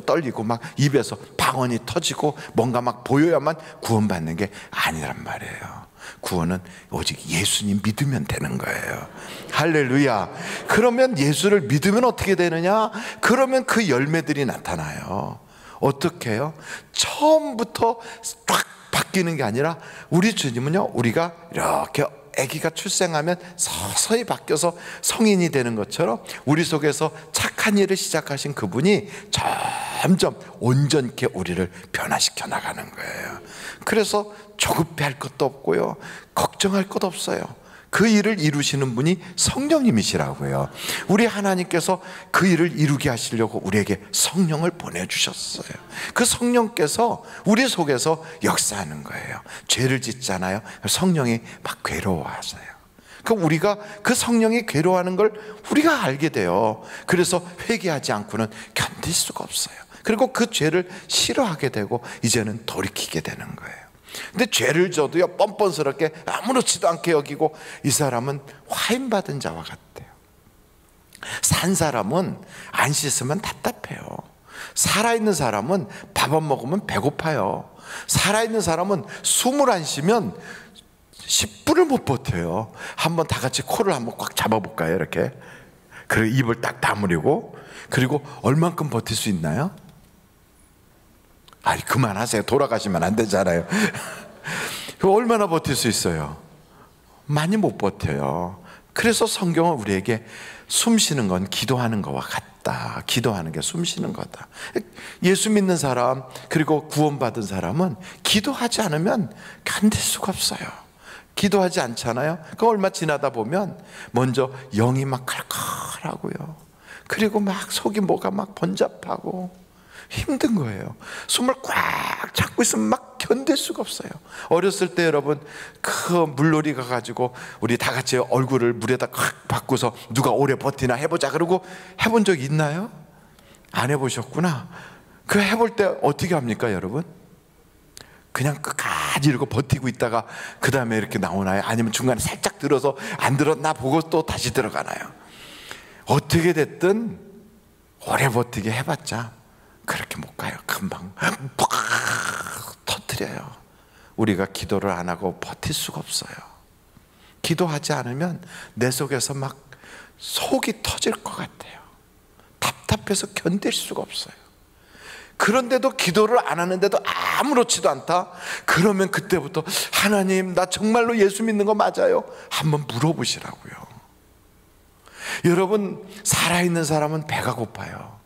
떨리고 막 입에서 방언이 터지고 뭔가 막 보여야만 구원받는 게 아니란 말이에요. 구원은 오직 예수님 믿으면 되는 거예요. 할렐루야. 그러면 예수를 믿으면 어떻게 되느냐? 그러면 그 열매들이 나타나요. 어떻게 해요? 처음부터 딱 바뀌는 게 아니라 우리 주님은요, 우리가 이렇게 아기가 출생하면 서서히 바뀌어서 성인이 되는 것처럼 우리 속에서 착한 일을 시작하신 그분이 점점 온전케 우리를 변화시켜 나가는 거예요. 그래서 조급해할 것도 없고요, 걱정할 것 없어요. 그 일을 이루시는 분이 성령님이시라고요. 우리 하나님께서 그 일을 이루게 하시려고 우리에게 성령을 보내주셨어요. 그 성령께서 우리 속에서 역사하는 거예요. 죄를 짓잖아요. 성령이 막 괴로워하세요. 그러니까 우리가 그 성령이 괴로워하는 걸 우리가 알게 돼요. 그래서 회개하지 않고는 견딜 수가 없어요. 그리고 그 죄를 싫어하게 되고 이제는 돌이키게 되는 거예요. 근데 죄를 져도요 뻔뻔스럽게 아무렇지도 않게 여기고, 이 사람은 화인받은 자와 같대요. 산 사람은 안 씻으면 답답해요. 살아있는 사람은 밥 안 먹으면 배고파요. 살아있는 사람은 숨을 안 쉬면 10분을 못 버텨요. 한번 다 같이 코를 한번 꽉 잡아볼까요? 이렇게. 그리고 입을 딱 다물이고, 그리고 얼만큼 버틸 수 있나요? 아니 그만하세요. 돌아가시면 안 되잖아요. 얼마나 버틸 수 있어요? 많이 못 버텨요. 그래서 성경은 우리에게 숨 쉬는 건 기도하는 것과 같다. 기도하는 게 숨 쉬는 거다. 예수 믿는 사람 그리고 구원받은 사람은 기도하지 않으면 견딜 수가 없어요. 기도하지 않잖아요. 그 얼마 지나다 보면 먼저 영이 막 칼칼하고요. 그리고 막 속이 뭐가 막 번잡하고 힘든 거예요. 숨을 꽉 잡고 있으면 막 견딜 수가 없어요. 어렸을 때 여러분 그 물놀이 가가지고 우리 다 같이 얼굴을 물에다 콱 받고서 누가 오래 버티나 해보자 그러고 해본 적 있나요? 안 해보셨구나. 그 해볼 때 어떻게 합니까 여러분? 그냥 끝까지 이러고 버티고 있다가 그 다음에 이렇게 나오나요? 아니면 중간에 살짝 들어서 안 들었나 보고 또 다시 들어가나요? 어떻게 됐든 오래 버티게 해봤자 그렇게 못 가요. 금방 팍 터뜨려요. 우리가 기도를 안 하고 버틸 수가 없어요. 기도하지 않으면 내 속에서 막 속이 터질 것 같아요. 답답해서 견딜 수가 없어요. 그런데도 기도를 안 하는데도 아무렇지도 않다? 그러면 그때부터 하나님 나 정말로 예수 믿는 거 맞아요? 한번 물어보시라고요. 여러분 살아있는 사람은 배가 고파요.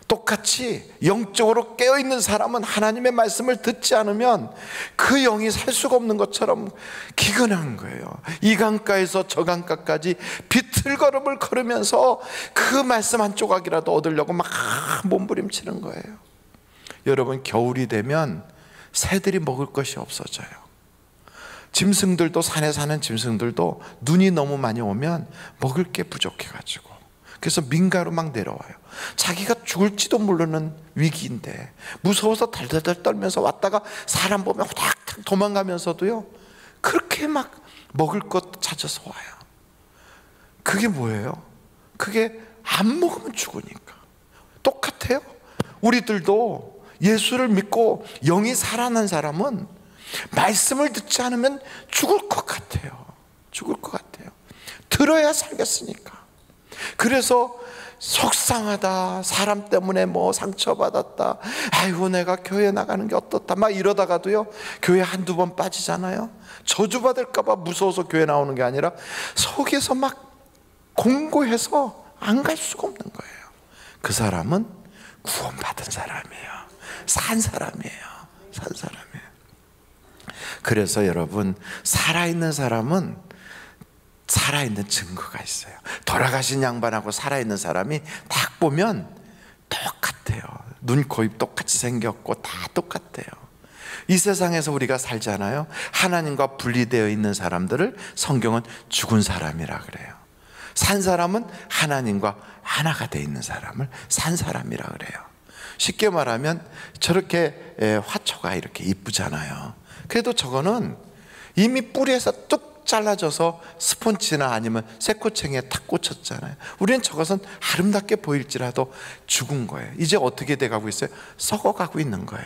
똑같이 영적으로 깨어있는 사람은 하나님의 말씀을 듣지 않으면 그 영이 살 수가 없는 것처럼 기근한 거예요. 이 강가에서 저 강가까지 비틀걸음을 걸으면서 그 말씀 한 조각이라도 얻으려고 막 몸부림치는 거예요. 여러분 겨울이 되면 새들이 먹을 것이 없어져요. 짐승들도, 산에 사는 짐승들도 눈이 너무 많이 오면 먹을 게 부족해가지고 그래서 민가로 막 내려와요. 자기가 죽을지도 모르는 위기인데 무서워서 달달달 떨면서 왔다가 사람 보면 후닥닥 도망가면서도요 그렇게 막 먹을 것 찾아서 와요. 그게 뭐예요? 그게 안 먹으면 죽으니까. 똑같아요. 우리들도 예수를 믿고 영이 살아난 사람은 말씀을 듣지 않으면 죽을 것 같아요. 죽을 것 같아요. 들어야 살겠으니까. 그래서 속상하다, 사람 때문에 뭐 상처받았다, 아이고 내가 교회 나가는 게 어떻다 막 이러다가도요 교회 한두 번 빠지잖아요. 저주받을까 봐 무서워서 교회 나오는 게 아니라 속에서 막 공고해서 안 갈 수가 없는 거예요. 그 사람은 구원받은 사람이에요. 산 사람이에요. 산 사람이에요. 그래서 여러분 살아있는 사람은 살아있는 증거가 있어요. 돌아가신 양반하고 살아있는 사람이 딱 보면 똑같아요. 눈, 코, 입 똑같이 생겼고 다 똑같아요. 이 세상에서 우리가 살잖아요. 하나님과 분리되어 있는 사람들을 성경은 죽은 사람이라 그래요. 산 사람은 하나님과 하나가 되어 있는 사람을 산 사람이라 그래요. 쉽게 말하면 저렇게 화초가 이렇게 이쁘잖아요. 그래도 저거는 이미 뿌리에서 뚝 잘라져서 스폰지나 아니면 쇠꼬챙이에 탁 꽂혔잖아요. 우리는 저것은 아름답게 보일지라도 죽은 거예요. 이제 어떻게 돼가고 있어요? 썩어가고 있는 거예요.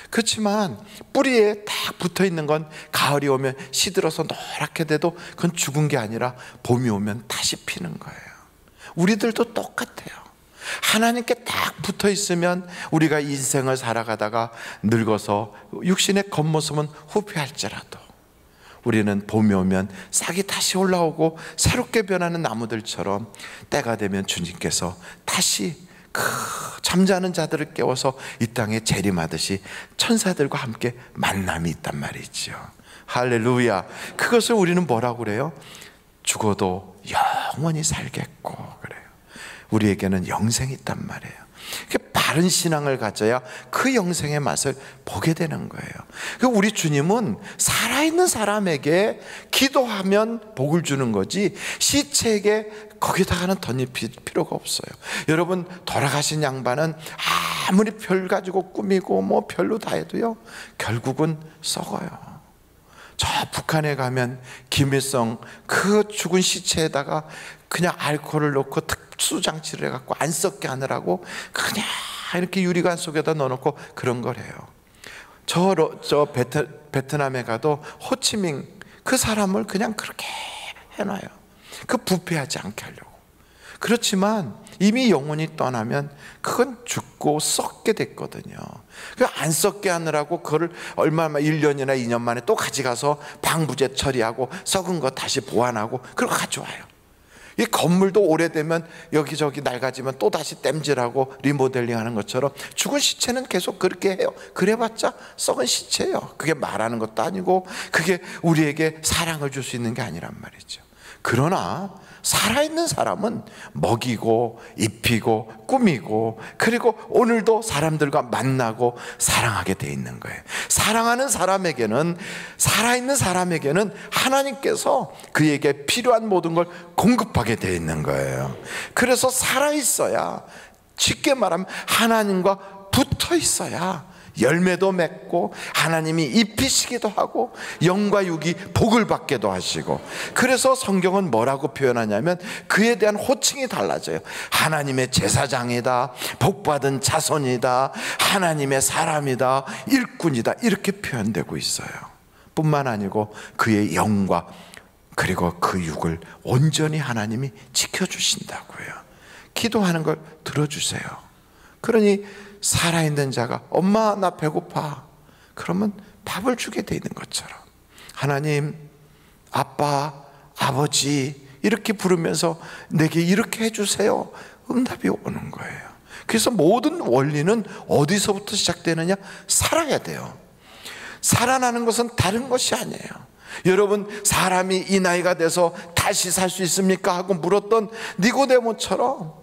그렇지만 뿌리에 딱 붙어있는 건 가을이 오면 시들어서 노랗게 돼도 그건 죽은 게 아니라 봄이 오면 다시 피는 거예요. 우리들도 똑같아요. 하나님께 딱 붙어 있으면 우리가 인생을 살아가다가 늙어서 육신의 겉모습은 후패할지라도 우리는 봄이 오면 싹이 다시 올라오고 새롭게 변하는 나무들처럼 때가 되면 주님께서 다시 그 잠자는 자들을 깨워서 이 땅에 재림하듯이 천사들과 함께 만남이 있단 말이죠. 할렐루야. 그것을 우리는 뭐라고 그래요? 죽어도 영원히 살겠고 그래요. 우리에게는 영생이 있단 말이에요. 바른 신앙을 가져야 그 영생의 맛을 보게 되는 거예요. 우리 주님은 살아있는 사람에게 기도하면 복을 주는 거지 시체에게 거기다가는 덧입힐 필요가 없어요. 여러분, 돌아가신 양반은 아무리 별 가지고 꾸미고 뭐 별로 다 해도요, 결국은 썩어요. 저 북한에 가면 김일성 그 죽은 시체에다가 그냥 알코올을 넣고 특수 장치를 해갖고 안 썩게 하느라고 그냥 이렇게 유리관 속에다 넣어놓고 그런 걸 해요. 저 베트남에 가도 호치민 그 사람을 그냥 그렇게 해놔요. 그 부패하지 않게 하려고. 그렇지만 이미 영혼이 떠나면 그건 죽고 썩게 됐거든요. 안 썩게 하느라고 그거를 얼마나 1년이나 2년 만에 또 가져가서 방부제 처리하고 썩은 거 다시 보완하고 그러고 가져와요. 이 건물도 오래되면 여기저기 낡아지면 또 다시 땜질하고 리모델링 하는 것처럼 죽은 시체는 계속 그렇게 해요. 그래봤자 썩은 시체예요. 그게 말하는 것도 아니고 그게 우리에게 사랑을 줄 수 있는 게 아니란 말이죠. 그러나 살아있는 사람은 먹이고 입히고 꾸미고 그리고 오늘도 사람들과 만나고 사랑하게 돼 있는 거예요. 사랑하는 사람에게는, 살아있는 사람에게는 하나님께서 그에게 필요한 모든 걸 공급하게 돼 있는 거예요. 그래서 살아있어야, 쉽게 말하면 하나님과 붙어 있어야 열매도 맺고 하나님이 입히시기도 하고 영과 육이 복을 받게도 하시고, 그래서 성경은 뭐라고 표현하냐면 그에 대한 호칭이 달라져요. 하나님의 제사장이다, 복받은 자손이다, 하나님의 사람이다, 일꾼이다, 이렇게 표현되고 있어요. 뿐만 아니고 그의 영과 그리고 그 육을 온전히 하나님이 지켜주신다고요. 기도하는 걸 들어주세요. 그러니 살아있는 자가 엄마 나 배고파 그러면 밥을 주게 돼 있는 것처럼 하나님, 아빠, 아버지 이렇게 부르면서 내게 이렇게 해주세요, 응답이 오는 거예요. 그래서 모든 원리는 어디서부터 시작되느냐? 살아야 돼요. 살아나는 것은 다른 것이 아니에요. 여러분, 사람이 이 나이가 돼서 다시 살 수 있습니까? 하고 물었던 니고데모처럼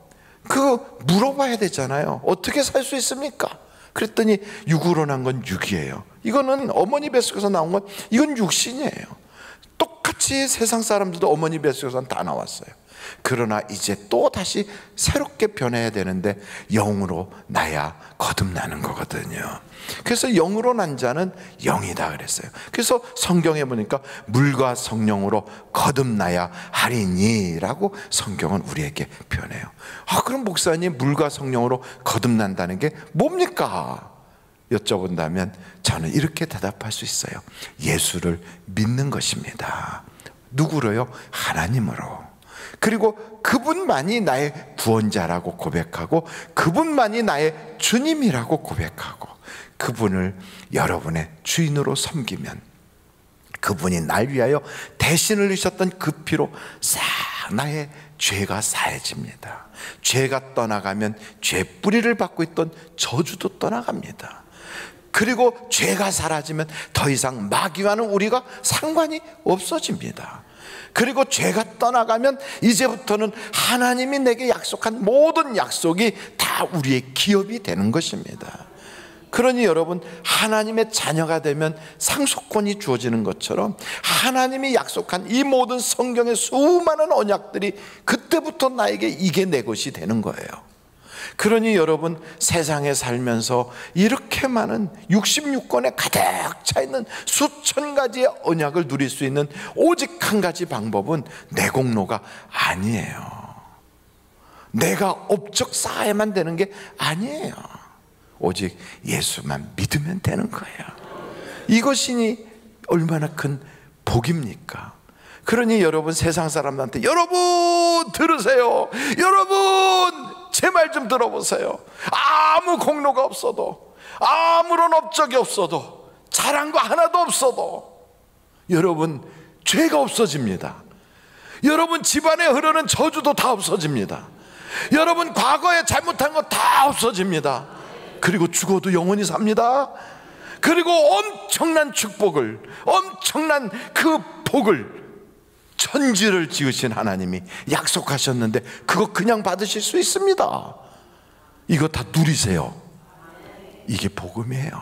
물어봐야 되잖아요. 어떻게 살 수 있습니까? 그랬더니 육으로 난 건 육이에요. 이거는 어머니 뱃속에서 나온 건 이건 육신이에요. 똑같이 세상 사람들도 어머니 뱃속에서 다 나왔어요. 그러나 이제 또 다시 새롭게 변해야 되는데 영으로 나야 거듭나는 거거든요. 그래서 영으로 난 자는 영이다 그랬어요. 그래서 성경에 보니까 물과 성령으로 거듭나야 하리니 라고 성경은 우리에게 표현해요. 그럼 목사님, 물과 성령으로 거듭난다는 게 뭡니까? 여쭤본다면 저는 이렇게 대답할 수 있어요. 예수를 믿는 것입니다. 누구로요? 하나님으로. 그리고 그분만이 나의 구원자라고 고백하고 그분만이 나의 주님이라고 고백하고 그분을 여러분의 주인으로 섬기면 그분이 날 위하여 대신 흘리셨던 그 피로 싹 나의 죄가 사해집니다. 죄가 떠나가면 죄 뿌리를 받고 있던 저주도 떠나갑니다. 그리고 죄가 사라지면 더 이상 마귀와는 우리가 상관이 없어집니다. 그리고 죄가 떠나가면 이제부터는 하나님이 내게 약속한 모든 약속이 다 우리의 기업이 되는 것입니다. 그러니 여러분, 하나님의 자녀가 되면 상속권이 주어지는 것처럼 하나님이 약속한 이 모든 성경의 수많은 언약들이 그때부터 나에게 이게 내 것이 되는 거예요. 그러니 여러분, 세상에 살면서 이렇게 많은 66권에 가득 차 있는 수천 가지의 언약을 누릴 수 있는 오직 한 가지 방법은 내 공로가 아니에요. 내가 업적 쌓아야만 되는 게 아니에요. 오직 예수만 믿으면 되는 거예요. 이것이니 얼마나 큰 복입니까? 그러니 여러분, 세상 사람들한테 여러분 들으세요, 여러분 제 말 좀 들어보세요. 아무 공로가 없어도, 아무런 업적이 없어도, 잘한 거 하나도 없어도 여러분 죄가 없어집니다. 여러분 집안에 흐르는 저주도 다 없어집니다. 여러분 과거에 잘못한 거 다 없어집니다. 그리고 죽어도 영원히 삽니다. 그리고 엄청난 축복을, 엄청난 그 복을, 천지를 지으신 하나님이 약속하셨는데 그거 그냥 받으실 수 있습니다. 이거 다 누리세요. 이게 복음이에요.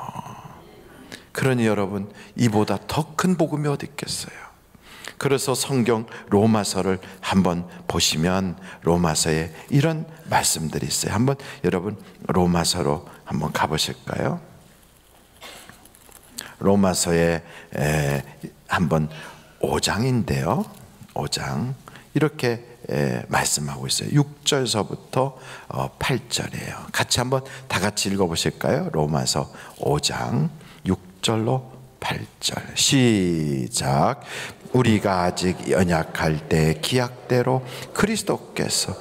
그러니 여러분, 이보다 더 큰 복음이 어디 있겠어요? 그래서 성경 로마서를 한번 보시면 로마서에 이런 말씀들이 있어요. 한번 여러분 로마서로 한번 가보실까요? 로마서에 한번 5장인데요. 5장 이렇게 말씀하고 있어요. 6절서부터 8절이에요. 같이 한번 다 같이 읽어보실까요? 로마서 5장 6절로 8절 시작. 우리가 아직 연약할 때 기약대로 그리스도께서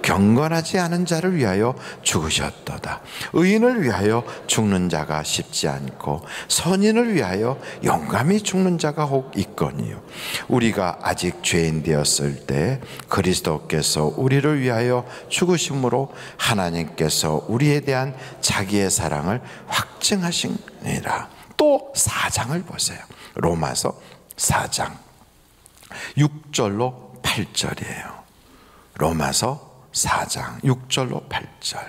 경건하지 않은 자를 위하여 죽으셨도다. 의인을 위하여 죽는 자가 쉽지 않고 선인을 위하여 용감히 죽는 자가 혹 있거니요. 우리가 아직 죄인 되었을 때 그리스도께서 우리를 위하여 죽으심으로 하나님께서 우리에 대한 자기의 사랑을 확증하시니라. 또 4장을 보세요. 로마서 4장 6절로 8절이에요. 로마서 4장 6절로 8절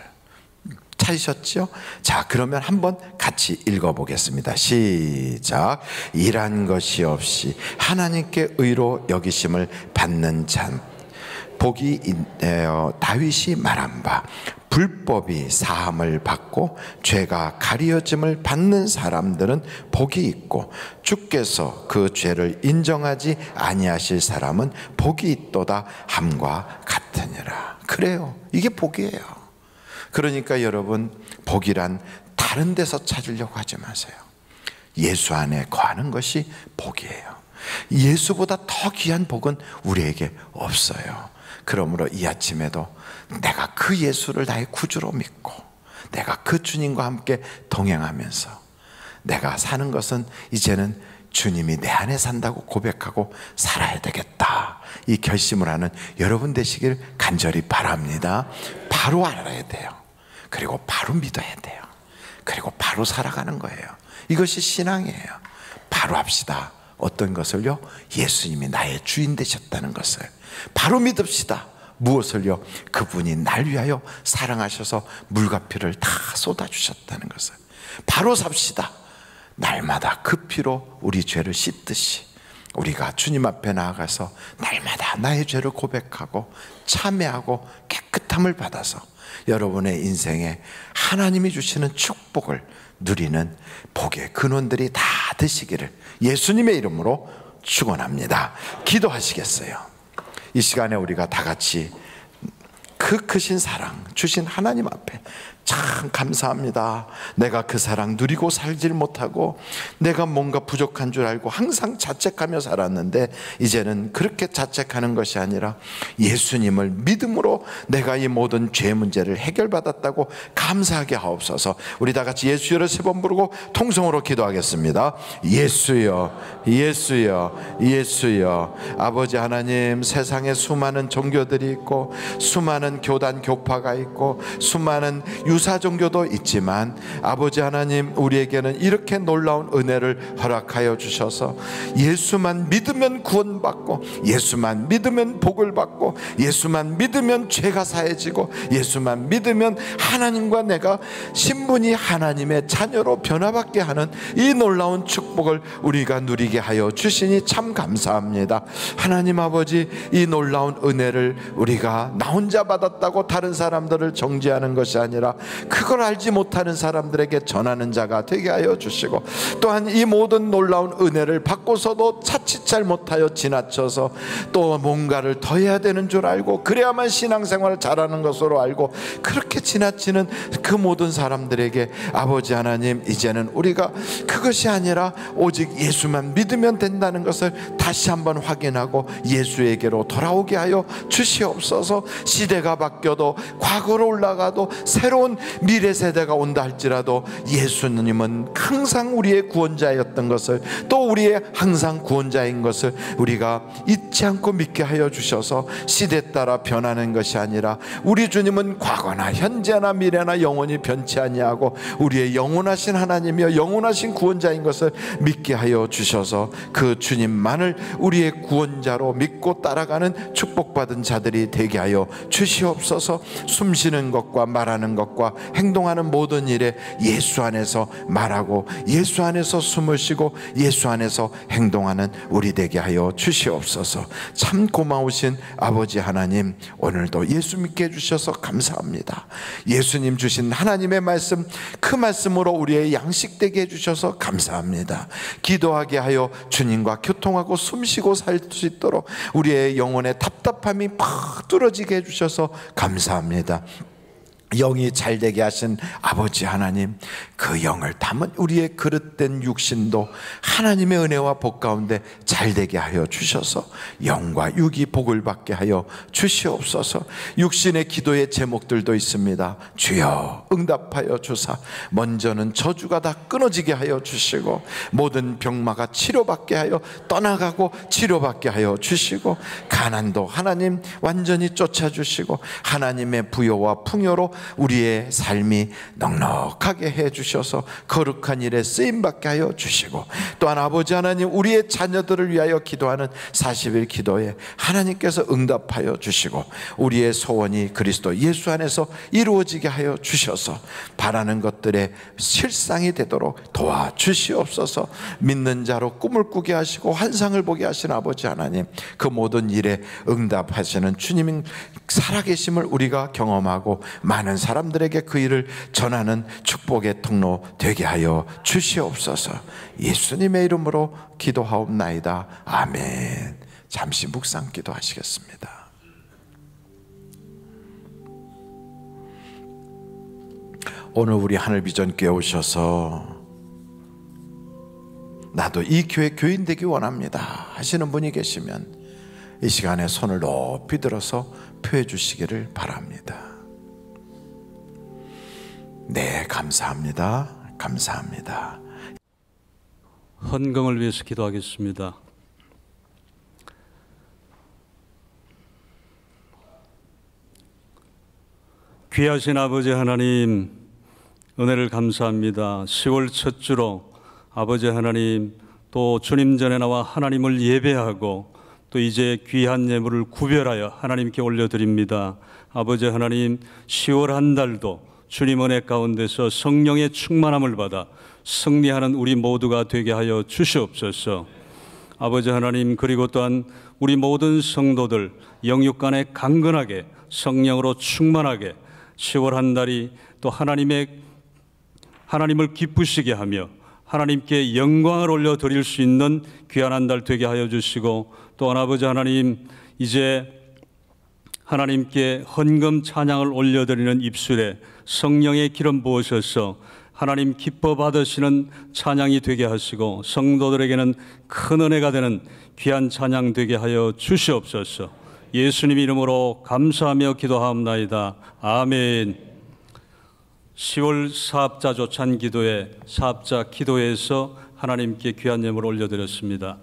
찾으셨죠? 자, 그러면 한번 같이 읽어보겠습니다. 시작. 일한 것이 없이 하나님께 의로 여기심을 받는 자 복이 있네요. 다윗이 말한 바 불법이 사함을 받고 죄가 가리어짐을 받는 사람들은 복이 있고 주께서 그 죄를 인정하지 아니하실 사람은 복이 있도다 함과 같으니라. 그래요. 이게 복이에요. 그러니까 여러분, 복이란 다른 데서 찾으려고 하지 마세요. 예수 안에 거하는 것이 복이에요. 예수보다 더 귀한 복은 우리에게 없어요. 그러므로 이 아침에도 내가 그 예수를 나의 구주로 믿고 내가 그 주님과 함께 동행하면서 내가 사는 것은 이제는 주님이 내 안에 산다고 고백하고 살아야 되겠다, 이 결심을 하는 여러분 되시길 간절히 바랍니다. 바로 알아야 돼요. 그리고 바로 믿어야 돼요. 그리고 바로 살아가는 거예요. 이것이 신앙이에요. 바로 합시다. 어떤 것을요? 예수님이 나의 주인 되셨다는 것을 바로 믿읍시다. 무엇을요? 그분이 날 위하여 사랑하셔서 물과 피를 다 쏟아주셨다는 것을 바로 삽시다. 날마다 그 피로 우리 죄를 씻듯이 우리가 주님 앞에 나아가서 날마다 나의 죄를 고백하고 참회하고 깨끗함을 받아서 여러분의 인생에 하나님이 주시는 축복을 누리는 복의 근원들이 다 되시기를 예수님의 이름으로 축원합니다. 기도하시겠어요? 이 시간에 우리가 다 같이 그 크신 사랑 주신 하나님 앞에 참 감사합니다. 내가 그 사랑 누리고 살질 못하고 내가 뭔가 부족한 줄 알고 항상 자책하며 살았는데 이제는 그렇게 자책하는 것이 아니라 예수님을 믿음으로 내가 이 모든 죄 문제를 해결받았다고 감사하게 하옵소서. 우리 다 같이 예수여를 3번 부르고 통성으로 기도하겠습니다. 예수여, 예수여, 예수여. 아버지 하나님, 세상에 수많은 종교들이 있고 수많은 교단 교파가 있고 수많은 유사 종교도 있지만 아버지 하나님, 우리에게는 이렇게 놀라운 은혜를 허락하여 주셔서 예수만 믿으면 구원받고 예수만 믿으면 복을 받고 예수만 믿으면 죄가 사해지고 예수만 믿으면 하나님과 내가 신분이 하나님의 자녀로 변화받게 하는 이 놀라운 축복을 우리가 누리게 하여 주시니 참 감사합니다. 하나님 아버지, 이 놀라운 은혜를 우리가 나 혼자 받았다고 다른 사람들을 정죄하는 것이 아니라 그걸 알지 못하는 사람들에게 전하는 자가 되게 하여 주시고 또한 이 모든 놀라운 은혜를 받고서도 자칫 잘못하여 지나쳐서 또 뭔가를 더 해야 되는 줄 알고 그래야만 신앙생활을 잘하는 것으로 알고 그렇게 지나치는 그 모든 사람들에게 아버지 하나님, 이제는 우리가 그것이 아니라 오직 예수만 믿으면 된다는 것을 다시 한번 확인하고 예수에게로 돌아오게 하여 주시옵소서. 시대가 바뀌어도 과거로 올라가도 새로운 미래 세대가 온다 할지라도 예수님은 항상 우리의 구원자였던 것을 또 또 우리의 항상 구원자인 것을 우리가 잊지 않고 믿게 하여 주셔서 시대 따라 변하는 것이 아니라 우리 주님은 과거나 현재나 미래나 영원히 변치 아니하고 우리의 영원하신 하나님이여 영원하신 구원자인 것을 믿게 하여 주셔서 그 주님만을 우리의 구원자로 믿고 따라가는 축복받은 자들이 되게 하여 주시옵소서. 숨쉬는 것과 말하는 것과 행동하는 모든 일에 예수 안에서 말하고 예수 안에서 숨을 쉬고 예수 안에서 행동하는 우리 되게 하여 주시옵소서. 참 고마우신 아버지 하나님, 오늘도 예수 믿게 해주셔서 감사합니다. 예수님 주신 하나님의 말씀, 그 말씀으로 우리의 양식 되게 해주셔서 감사합니다. 기도하게 하여 주님과 교통하고 숨쉬고 살 수 있도록 우리의 영혼의 답답함이 팍 뚫어지게 해주셔서 감사합니다. 영이 잘되게 하신 아버지 하나님, 그 영을 담은 우리의 그릇된 육신도 하나님의 은혜와 복 가운데 잘되게 하여 주셔서 영과 육이 복을 받게 하여 주시옵소서. 육신의 기도의 제목들도 있습니다. 주여 응답하여 주사 먼저는 저주가 다 끊어지게 하여 주시고 모든 병마가 치료받게 하여 떠나가고 치료받게 하여 주시고 가난도 하나님 완전히 쫓아주시고 하나님의 부요와 풍요로 우리의 삶이 넉넉하게 해주셔서 거룩한 일에 쓰임받게 하여 주시고, 또한 아버지 하나님 우리의 자녀들을 위하여 기도하는 40일 기도에 하나님께서 응답하여 주시고 우리의 소원이 그리스도 예수 안에서 이루어지게 하여 주셔서 바라는 것들의 실상이 되도록 도와주시옵소서. 믿는 자로 꿈을 꾸게 하시고 환상을 보게 하신 아버지 하나님, 그 모든 일에 응답하시는 주님인 살아계심을 우리가 경험하고 많은 사람들에게 그 일을 전하는 축복의 통로 되게 하여 주시옵소서. 예수님의 이름으로 기도하옵나이다. 아멘. 잠시 묵상 기도하시겠습니다. 오늘 우리 하늘비전교회 오셔서 나도 이 교회 교인 되기 원합니다 하시는 분이 계시면 이 시간에 손을 높이 들어서 표해 주시기를 바랍니다. 네, 감사합니다. 감사합니다. 헌금을 위해서 기도하겠습니다. 귀하신 아버지 하나님, 은혜를 감사합니다. 10월 첫 주로 아버지 하나님, 또 주님 전에 나와 하나님을 예배하고 또 이제 귀한 예물을 구별하여 하나님께 올려드립니다. 아버지 하나님, 10월 한 달도 주님 은혜 가운데서 성령의 충만함을 받아 승리하는 우리 모두가 되게 하여 주시옵소서. 아버지 하나님, 그리고 또한 우리 모든 성도들 영육 간에 강건하게 성령으로 충만하게 10월 한 달이 또 하나님을 기쁘시게 하며 하나님께 영광을 올려드릴 수 있는 귀한 한 달 되게 하여 주시고, 또한 아버지 하나님, 이제 하나님께 헌금 찬양을 올려드리는 입술에 성령의 기름 부으셔서 하나님 기뻐 받으시는 찬양이 되게 하시고 성도들에게는 큰 은혜가 되는 귀한 찬양 되게 하여 주시옵소서. 예수님 이름으로 감사하며 기도하옵나이다. 아멘. 10월 사업자 조찬 기도회, 사업자 기도회에서 하나님께 귀한 예물을 올려드렸습니다.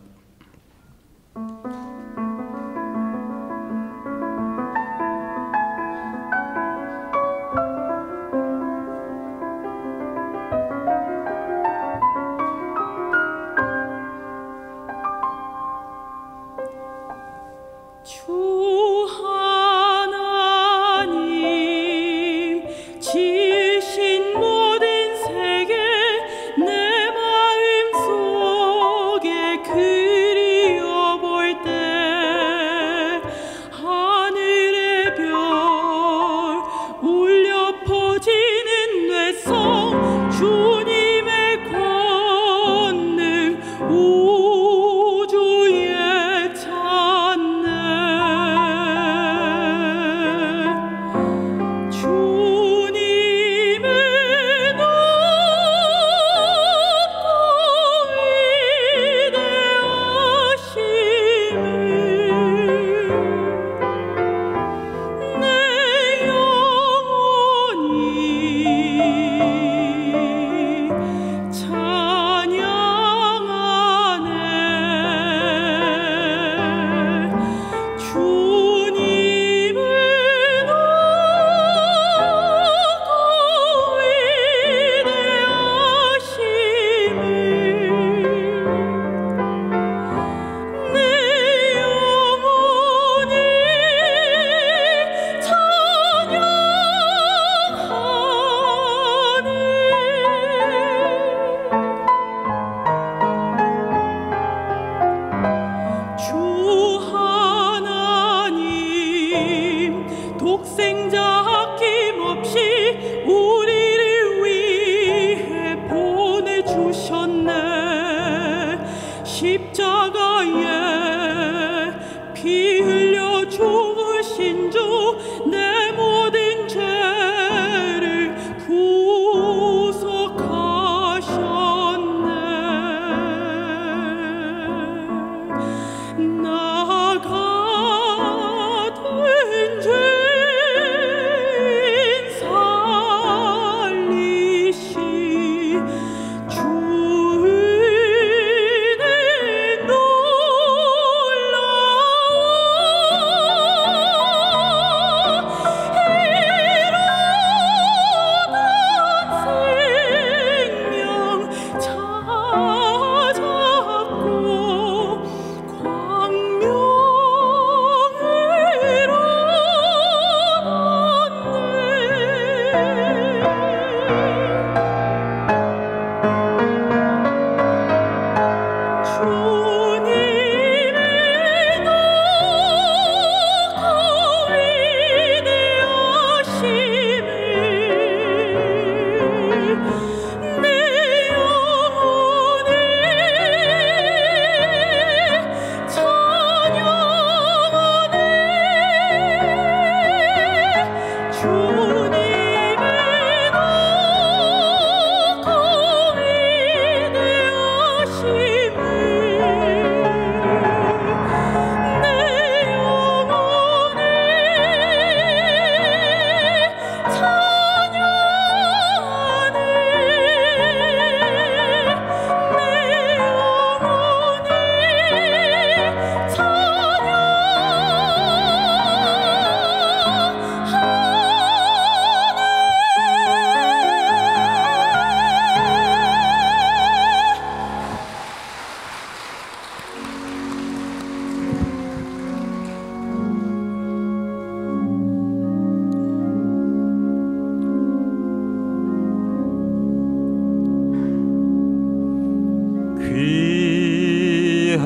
그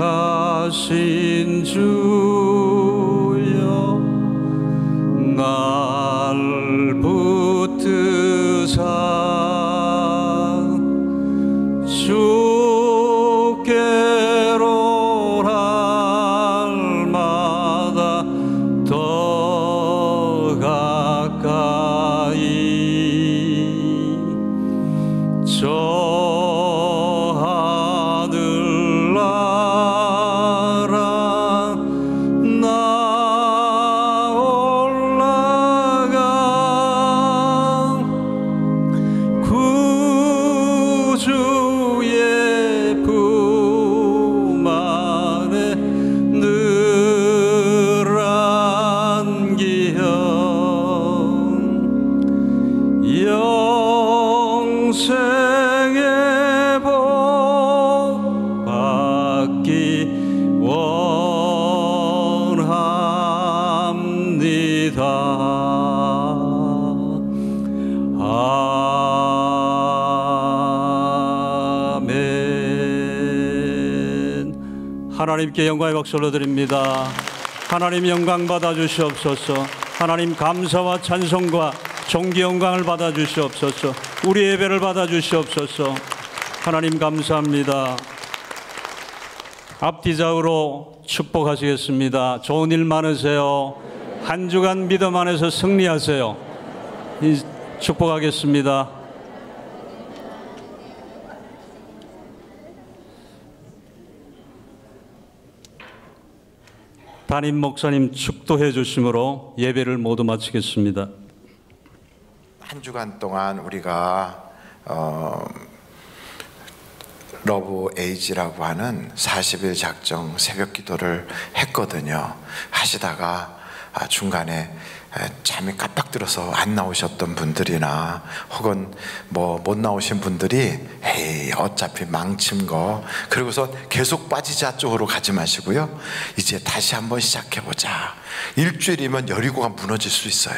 거룩하신 주여 날 붙드사 주께로 날마다 더 가까이 저 하늘 나라 나 올라가 구주의 품 안에 늘 안기어 영생의 복 받기 원합니다. 아멘. 하나님께 영광의 박수를 드립니다. 하나님 영광 받아 주시옵소서. 하나님 감사와 찬송과 존귀 영광을 받아 주시옵소서. 우리 예배를 받아 주시옵소서. 하나님 감사합니다. 앞뒤 좌우로 축복하시겠습니다. 좋은 일 많으세요. 한 주간 믿음 안에서 승리하세요. 축복하겠습니다. 담임 목사님 축도해 주심으로 예배를 모두 마치겠습니다. 한 주간 동안 우리가 러브 에이지라고 하는 40일 작정 새벽 기도를 했거든요. 하시다가 중간에 잠이 깜빡 들어서 안 나오셨던 분들이나 혹은 뭐 못 나오신 분들이 에이 어차피 망친 거 그리고서 계속 빠지자 쪽으로 가지 마시고요. 이제 다시 한번 시작해보자. 일주일이면 여리고가 무너질 수 있어요.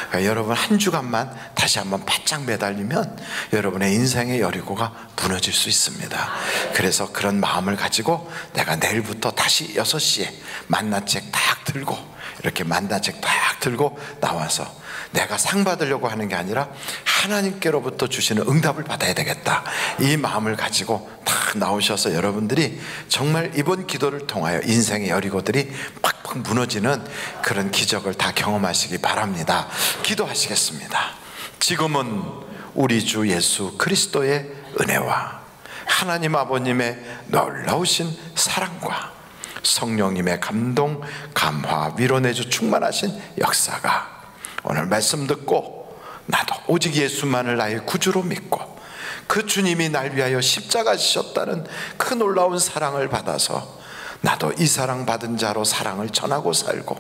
그러니까 여러분 한 주간만 다시 한번 바짝 매달리면 여러분의 인생의 여리고가 무너질 수 있습니다. 그래서 그런 마음을 가지고 내가 내일부터 다시 6시에 만나책 딱 들고 이렇게 만나책 딱 들고 나와서 내가 상 받으려고 하는 게 아니라 하나님께로부터 주시는 응답을 받아야 되겠다. 이 마음을 가지고 딱 나오셔서 여러분들이 정말 이번 기도를 통하여 인생의 여리고들이 팍팍 무너지는 그런 기적을 다 경험하시기 바랍니다. 기도하시겠습니다. 지금은 우리 주 예수 그리스도의 은혜와 하나님 아버님의 놀라우신 사랑과 성령님의 감동, 감화, 위로내주 충만하신 역사가 오늘 말씀 듣고 나도 오직 예수만을 나의 구주로 믿고 그 주님이 날 위하여 십자가 지셨다는 그 놀라운 사랑을 받아서 나도 이 사랑 받은 자로 사랑을 전하고 살고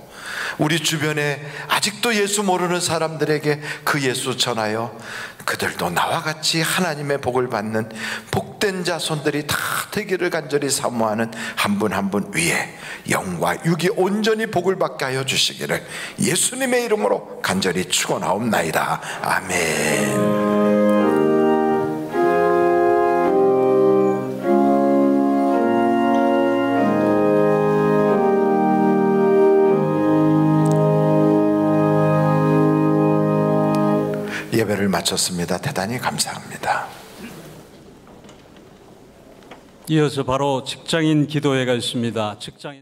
우리 주변에 아직도 예수 모르는 사람들에게 그 예수 전하여 그들도 나와 같이 하나님의 복을 받는 복된 자손들이 다 되기를 간절히 사모하는 한 분 한 분 위에 영과 육이 온전히 복을 받게 하여 주시기를 예수님의 이름으로 간절히 축원하옵나이다. 아멘. 예배를 마쳤습니다. 대단히 감사합니다. 이어서 바로 직장인 기도회가 있습니다. 직장인